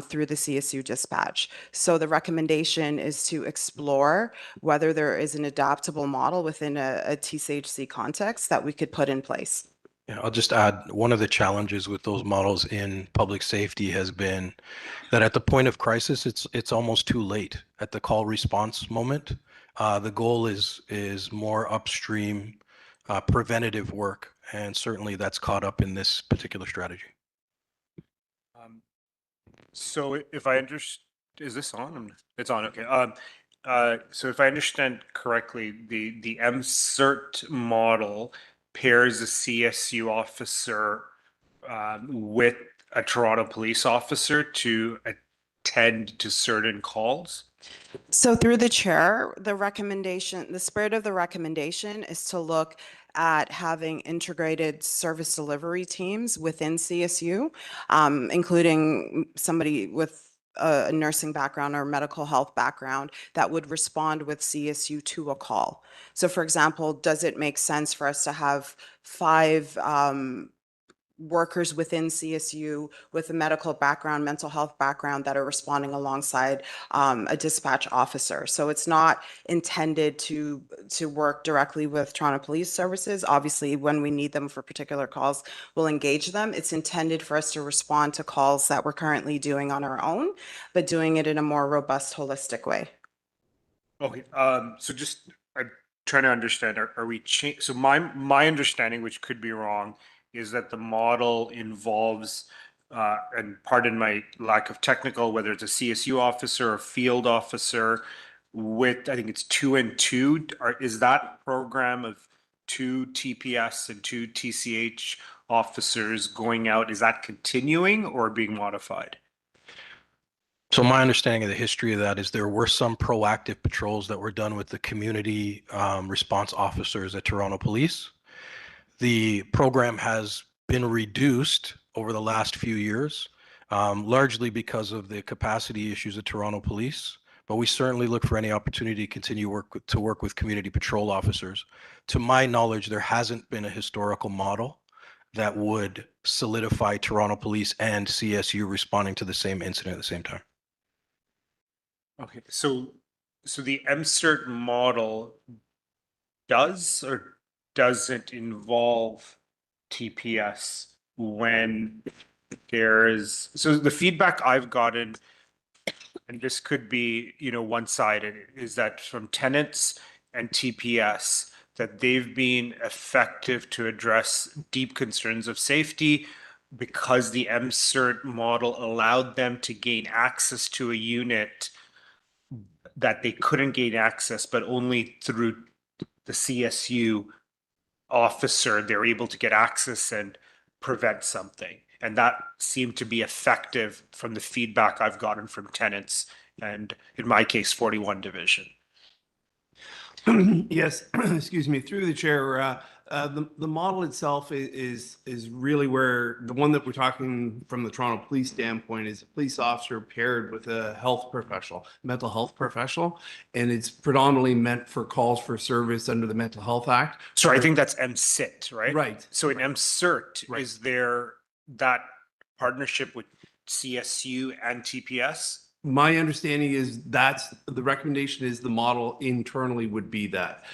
through the CSU dispatch. So the recommendation is to explore whether there is an adaptable model within a TCHC context that we could put in place. Yeah, I'll just add, one of the challenges with those models in public safety has been that at the point of crisis, it's almost too late at the call response moment. The goal is more upstream preventative work, and certainly that's caught up in this particular strategy. So if I understand, is this on? It's on, okay. So if I understand correctly, the MCERT model pairs a CSU officer with a Toronto police officer to attend to certain calls? So through the chair, the spirit of the recommendation is to look at having integrated service delivery teams within CSU, including somebody with a nursing background or medical health background that would respond with CSU to a call. So for example, does it make sense for us to have 5 workers within CSU with a medical background, mental health background that are responding alongside a dispatch officer? So it's not intended to work directly with Toronto Police Services. Obviously, when we need them for particular calls, we'll engage them. It's intended for us to respond to calls that we're currently doing on our own, but doing it in a more robust, holistic way. Okay, so just I'm trying to understand, are we so my understanding, which could be wrong, is that the model involves, and pardon my lack of technical, whether it's a CSU officer or field officer with, I think it's 2 and 2, is that program of 2 TPS and 2 TCH officers going out, is that continuing or being modified? So my understanding of the history of that is there were some proactive patrols that were done with the community response officers at Toronto Police. The program has been reduced over the last few years, largely because of the capacity issues at Toronto Police. But we certainly look for any opportunity to continue to work with community patrol officers. To my knowledge, there hasn't been a historical model that would solidify Toronto Police and CSU responding to the same incident at the same time. Okay, so the MCERT model does or doesn't involve TPS when there is, so the feedback I've gotten, and this could be, one-sided, is that from tenants and TPS, that they've been effective to address deep concerns of safety because the MCERT model allowed them to gain access to a unit that they couldn't gain access, but only through the CSU officer, they're able to get access and prevent something. And that seemed to be effective from the feedback I've gotten from tenants and, in my case, 41 Division. Yes, excuse me, through the chair, the model itself is really where the one that we're talking from the Toronto Police standpoint is a police officer paired with a health professional, mental health professional, and it's predominantly meant for calls for service under the Mental Health Act. So I think that's MCIT, right? Right. So in MCERT, Right. is there that partnership with CSU and TPS? My understanding is that's the recommendation is the model internally would be that.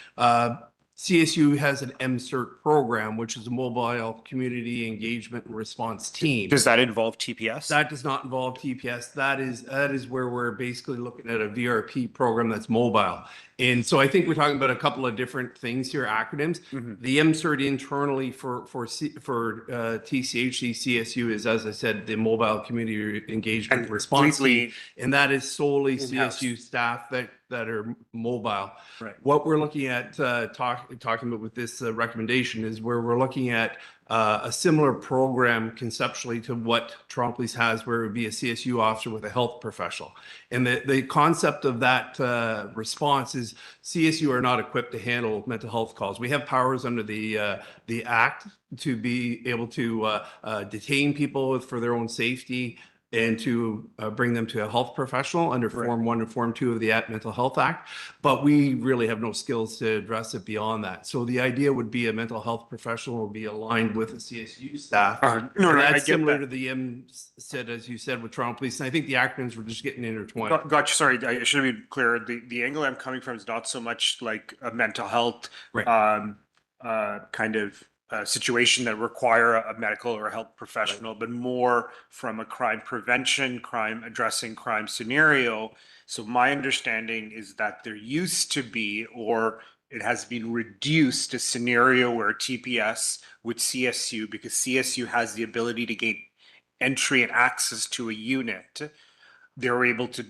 CSU has an MCERT program, which is a mobile community engagement and response team. Does that involve TPS? That does not involve TPS. That is where we're basically looking at a VRP program that's mobile. And so I think we're talking about a couple of different things here, acronyms. The MCERT internally for TCHC CSU is, as I said, the mobile community engagement response team, and that is solely CSU staff that are mobile. Right. What we're looking at talking about with this recommendation is where we're looking at a similar program conceptually to what Toronto Police has, where it would be a CSU officer with a health professional. And the concept of that response is CSU are not equipped to handle mental health calls. We have powers under the Act to be able to detain people for their own safety and to bring them to a health professional under Form 1 and Form 2 of the Mental Health Act. But we really have no skills to address it beyond that. So the idea would be a mental health professional will be aligned with the CSU staff. That's similar to the MCIT, as you said, with Toronto Police. And I think the acronyms were just getting intertwined. Gotcha. Sorry, I should have been clear. The angle I'm coming from is not so much like a mental health kind of situation that require a medical or a health professional, but more from a crime prevention, addressing crime scenario. So my understanding is that there used to be, or it has been reduced, a scenario where TPS with CSU, because CSU has the ability to gain entry and access to a unit, they were able to,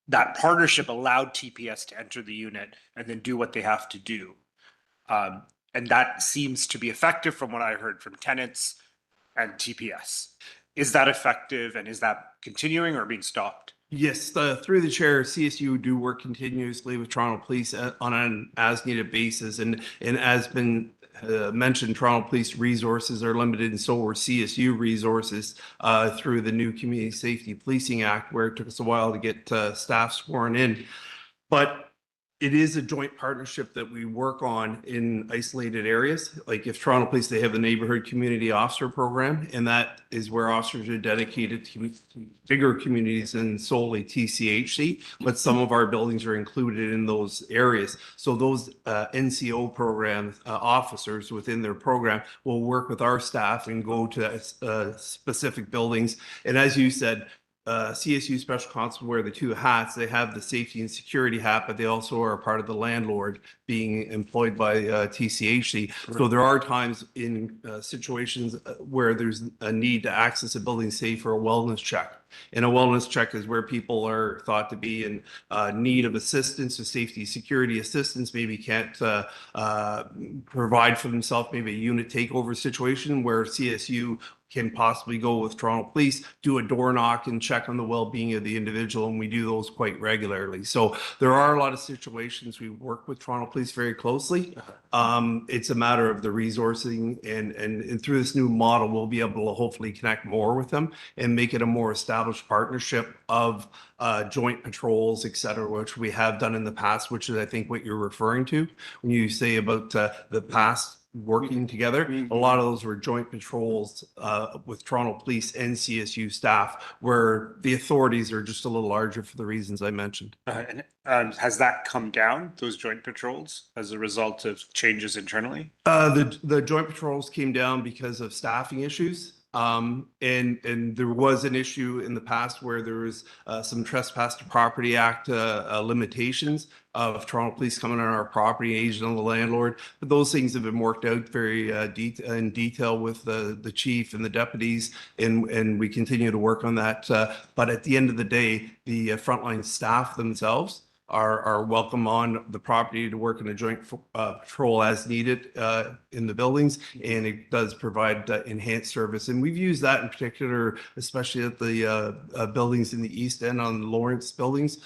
that partnership allowed TPS to enter the unit and then do what they have to do. And that seems to be effective from what I heard from tenants and TPS. Is that effective, and is that continuing or being stopped? Yes, through the chair, CSU do work continuously with Toronto Police on an as-needed basis, and as been mentioned, Toronto Police resources are limited, and so are CSU resources through the new Community Safety Policing Act, where it took us a while to get staff sworn in. But it is a joint partnership that we work on in isolated areas. Like if Toronto Police, they have the Neighborhood Community Officer Program, and that is where officers are dedicated to bigger communities than solely TCHC, but some of our buildings are included in those areas. So those NCO program officers within their program will work with our staff and go to specific buildings. And as you said, CSU Special Constable wear the two hats. They have the safety and security hat, but they also are a part of the landlord being employed by TCHC. So there are times in situations where there's a need to access a building, say for a wellness check. And a wellness check is where people are thought to be in need of assistance, or safety, security assistance, maybe can't provide for themselves, maybe a unit takeover situation where CSU can possibly go with Toronto Police, do a door knock and check on the well-being of the individual, and we do those quite regularly. So there are a lot of situations we work with Toronto Police very closely. It's a matter of the resourcing, and through this new model, we'll be able to hopefully connect more with them and make it a more established partnership of joint patrols, et cetera, which we have done in the past, which is, I think, what you're referring to when you say about the past working together. A lot of those were joint patrols with Toronto Police and CSU staff, where the authorities are just a little larger for the reasons I mentioned. And has that come down, those joint patrols, as a result of changes internally? The joint patrols came down because of staffing issues. And there was an issue in the past where there was some Trespass to Property Act limitations of Toronto Police coming on our property, agent on the landlord. But those things have been worked out very in detail with the chief and the deputies, and we continue to work on that. But at the end of the day, the frontline staff themselves are welcome on the property to work in a joint patrol as needed in the buildings, and it does provide enhanced service. And we've used that in particular, especially at the buildings in the East End on Lawrence buildings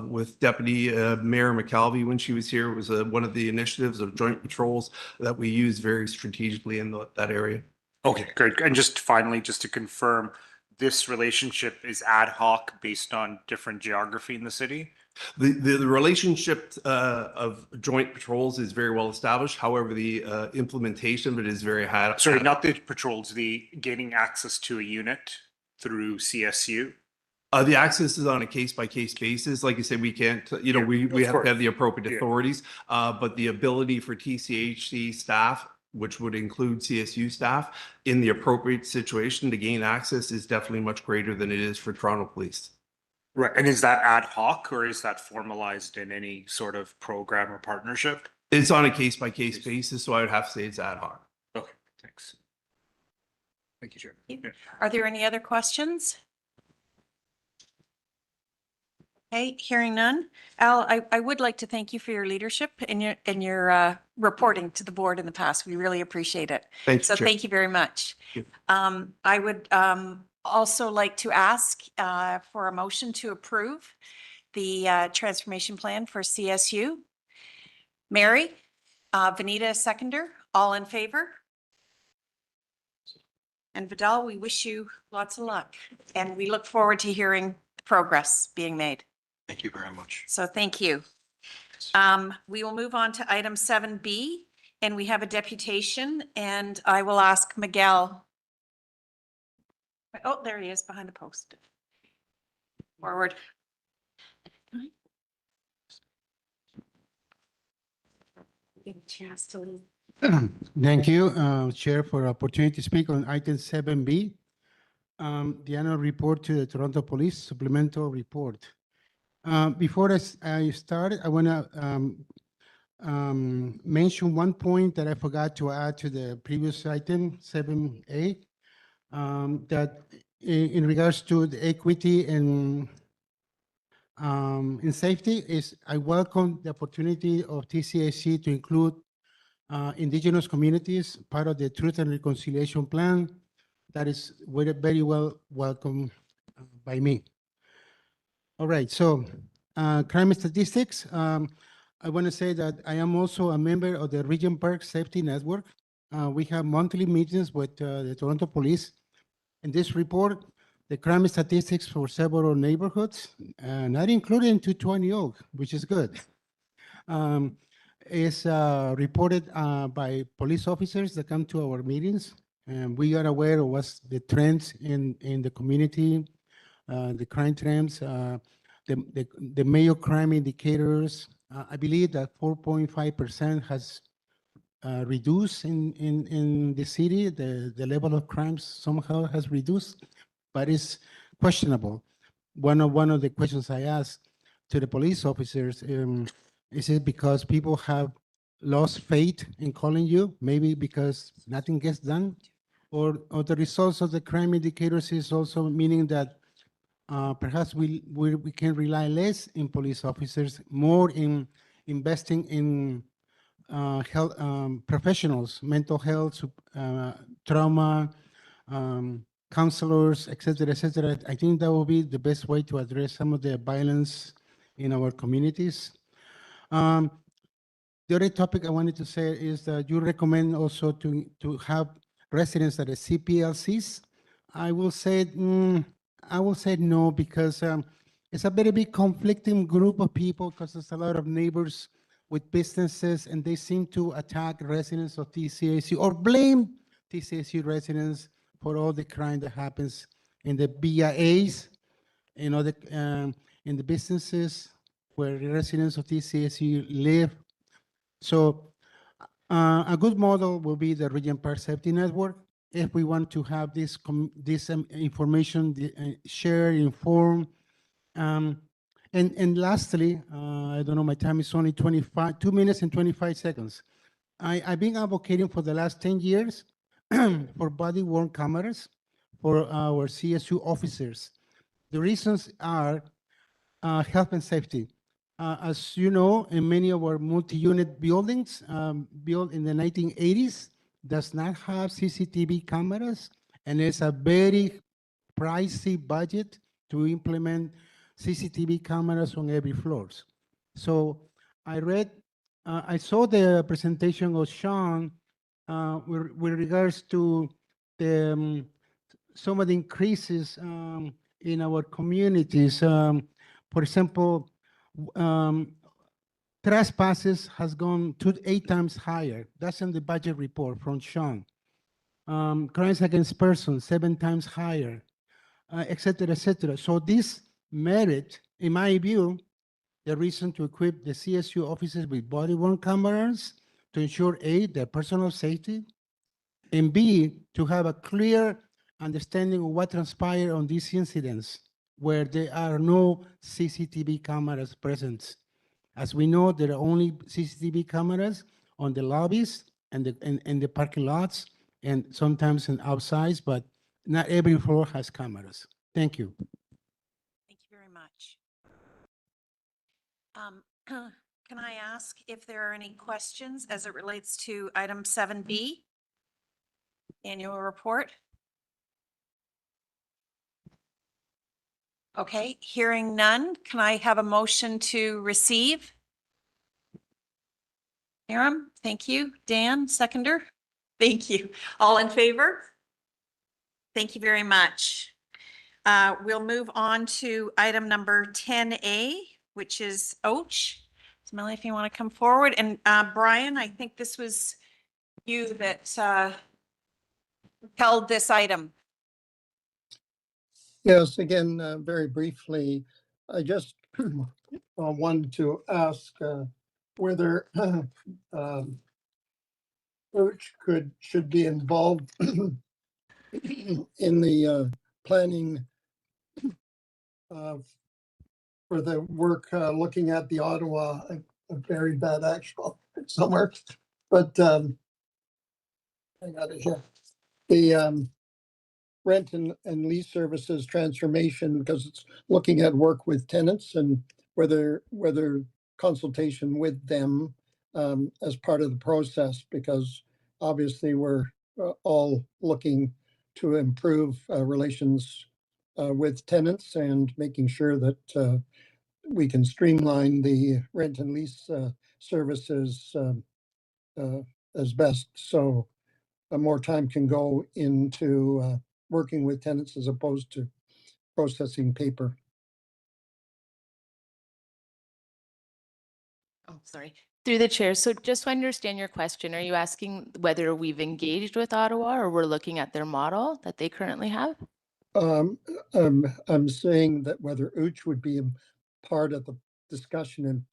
with Deputy Mayor McKelvey when she was here. It was one of the initiatives of joint patrols that we use very strategically in that area. Okay, great. And just finally, just to confirm, this relationship is ad hoc based on different geography in the city? The relationship of joint patrols is very well established. However, the implementation of it is very high. Sorry, not the patrols, the gaining access to a unit through CSU? The access is on a case-by-case basis. Like I said, we can't, we have to have the appropriate authorities, but the ability for TCHC staff, which would include CSU staff, in the appropriate situation to gain access is definitely much greater than it is for Toronto Police. Right. And is that ad hoc, or is that formalized in any sort of program or partnership? It's on a case-by-case basis, so I would have to say it's ad hoc. Okay, thanks. Thank you, Chair. Yeah. Are there any other questions? Okay, hearing none. Al, I would like to thank you for your leadership and your reporting to the board in the past. We really appreciate it. Thanks, So Chair. thank you very much. Thank I would also like to ask for a motion to approve the transformation plan for CSU. Mary, Vanita, seconder, all in favor? And Vidal, we wish you lots of luck, and we look forward to hearing the progress being made. Thank you very much. So thank you. We will move on to item 7B, and we have a deputation, and I will ask Miguel. Oh, there he is behind the post. Forward. Give a chance to leave. Thank you, Chair, for the opportunity to speak on item 7B, the annual report to the Toronto Police Supplemental Report. Before I start, I want to mention one point that I forgot to add to the previous item, 7A, that in regards to the equity and in safety is I welcome the opportunity of TCHC to include indigenous communities, part of the Truth and Reconciliation Plan. That is very well welcome by me. All right, so crime statistics. I want to say that I am also a member of the Region Park Safety Network. We have monthly meetings with the Toronto Police. In this report, the crime statistics for several neighborhoods, not including 220 Oak, which is good. Is reported by police officers that come to our meetings, and we are aware of what's the trends in the community, the crime trends, the major crime indicators. I believe that 4.5% has reduced in the city. The level of crimes somehow has reduced, but it's questionable. One of the questions I asked to the police officers, is it because people have lost faith in calling you? Maybe because nothing gets done? Or the results of the crime indicators is also meaning that perhaps we can rely less in police officers, more in investing in health professionals, mental health, trauma, counselors, et cetera, et cetera. I think that will be the best way to address some of the violence in our communities. The other topic I wanted to say is that you recommend also to have residents at the CPLCs. I will say no, because it's a very big conflicting group of people, because there's a lot of neighbors with businesses, and they seem to attack residents of TCHC or blame TCHC residents for all the crime that happens in the BIAs, in the businesses where the residents of TCHC live. So a good model will be the Region Park Safety Network. If we want to have this information share, inform. And lastly, I don't know, my time is only 2 minutes and 25 seconds. I've been advocating for the last 10 years for body-worn cameras for our CSU officers. The reasons are health and safety. As you know, in many of our multi-unit buildings built in the 1980s does not have CCTV cameras, and it's a very pricey budget to implement CCTV cameras on every floors. So I saw the presentation of Sean with regards to the some of the increases in our communities. For example, trespasses has gone 8 times higher. That's in the budget report from Sean. Crimes against persons 7 times higher, et cetera, et cetera. So this merit, in my view, the reason to equip the CSU officers with body-worn cameras to ensure A, their personal safety, and B, to have a clear understanding of what transpired on these incidents where there are no CCTV cameras present. As we know, there are only CCTV cameras on the lobbies and the parking lots, and sometimes in outsides, but not every floor has cameras. Thank you. Thank you very much. Can I ask if there are any questions as it relates to item 7B, annual report? Okay, hearing none, can I have a motion to receive? Aram, thank you. Dan, seconder? Thank you. All in favor? Thank you very much. We'll move on to item number 10A, which is OCHE. Smelly, if you want to come forward. And Brian, I think this was you that held this item. Yes, again, very briefly, I just wanted to ask whether OCHE should be involved in the planning for the work looking at the Ottawa, a very bad actual somewhere, but I got it here. The rent and lease services transformation, because it's looking at work with tenants and whether consultation with them as part of the process, because obviously we're all looking to improve relations with tenants and making sure that we can streamline the rent and lease services as best. So more time can go into working with tenants as opposed to processing paper. Oh, sorry. Through the chair. So just to understand your question, are you asking whether we've engaged with Ottawa or we're looking at their model that they currently have? I'm saying that whether OCHE would be a part of the discussion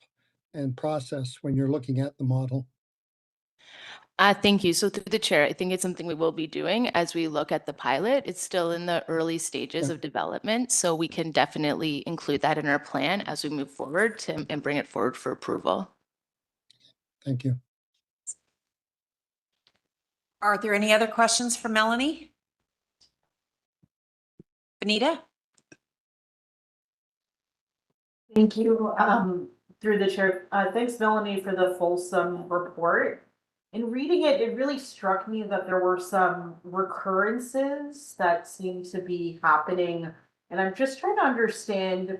and process when you're looking at the model. Thank you. So through the chair, I think it's something we will be doing as we look at the pilot. It's still in the early stages of development, so we can definitely include that in our plan as we move forward and bring it forward for approval. Thank you. Are there any other questions for Melanie? Benita? Thank you, through the chair. Thanks, Melanie, for the fulsome report. In reading it, it really struck me that there were some recurrences that seem to be happening. And I'm just trying to understand,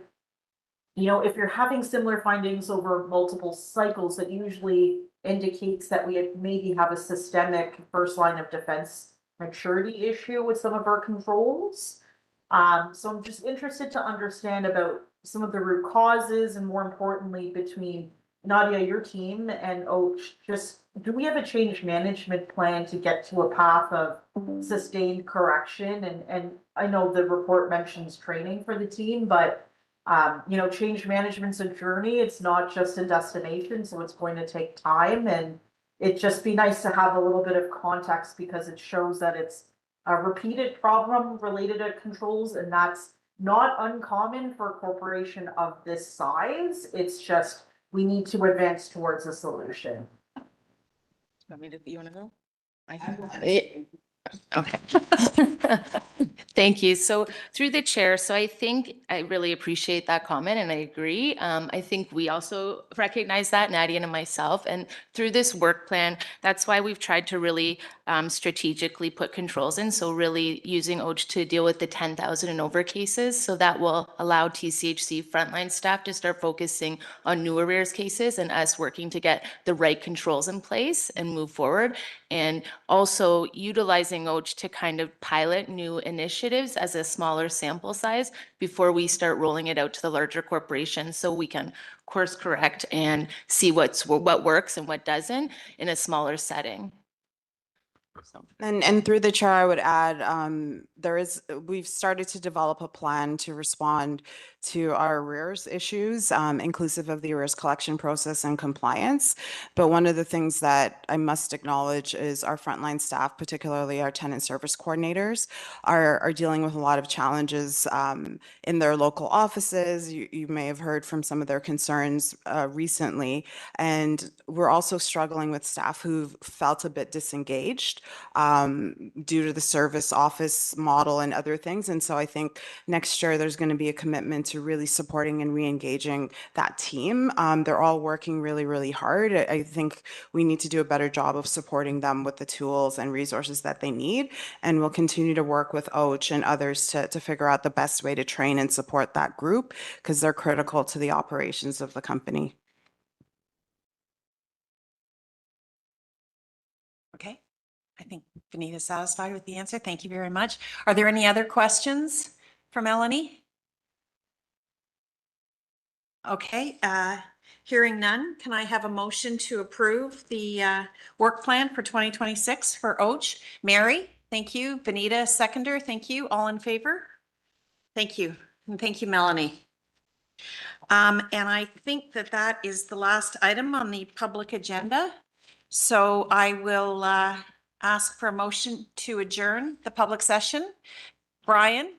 if you're having similar findings over multiple cycles, that usually indicates that we maybe have a systemic first line of defense maturity issue with some of our controls. So I'm just interested to understand about some of the root causes, and more importantly, between Nadia, your team, and OCHE, just do we have a change management plan to get to a path of sustained correction? And I know the report mentions training for the team, but change management's a journey. It's not just a destination, so it's going to take time. And it'd just be nice to have a little bit of context, because it shows that it's a repeated problem related to controls, and that's not uncommon for a corporation of this size. It's just we need to advance towards a solution. You want to go? Okay. Thank you. So through the chair, so I think I really appreciate that comment and I agree. I think we also recognize that, Nadia and myself, and through this work plan, that's why we've tried to really strategically put controls in. So really using OCHE to deal with the 10,000 and over cases. So that will allow TCHC frontline staff to start focusing on new arrears cases and us working to get the right controls in place and move forward. And also utilizing OCHE to kind of pilot new initiatives as a smaller sample size before we start rolling it out to the larger corporations, so we can course correct and see what works and what doesn't in a smaller setting. And through the chair, I would add, we've started to develop a plan to respond to our arrears issues, inclusive of the arrears collection process and compliance. But one of the things that I must acknowledge is our frontline staff, particularly our tenant service coordinators, are dealing with a lot of challenges in their local offices. You may have heard from some of their concerns recently. And we're also struggling with staff who've felt a bit disengaged due to the service office model and other things. And so I think next year there's going to be a commitment to really supporting and re-engaging that team. They're all working really, really hard. I think we need to do a better job of supporting them with the tools and resources that they need. And we'll continue to work with OCHE and others to figure out the best way to train and support that group, because they're critical to the operations of the company. Okay. I think Benita's satisfied with the answer. Thank you very much. Are there any other questions for Melanie? Okay, hearing none, can I have a motion to approve the work plan for 2026 for OCHE? Mary, thank you. Benita, seconder, thank you. All in favor? Thank you. And thank you, Melanie. And I think that is the last item on the public agenda. So I will ask for a motion to adjourn the public session. Brian,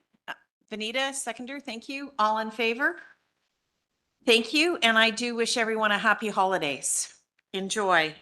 Vanita, seconder, thank you. All in favor? Thank you. And I do wish everyone a happy holidays. Enjoy.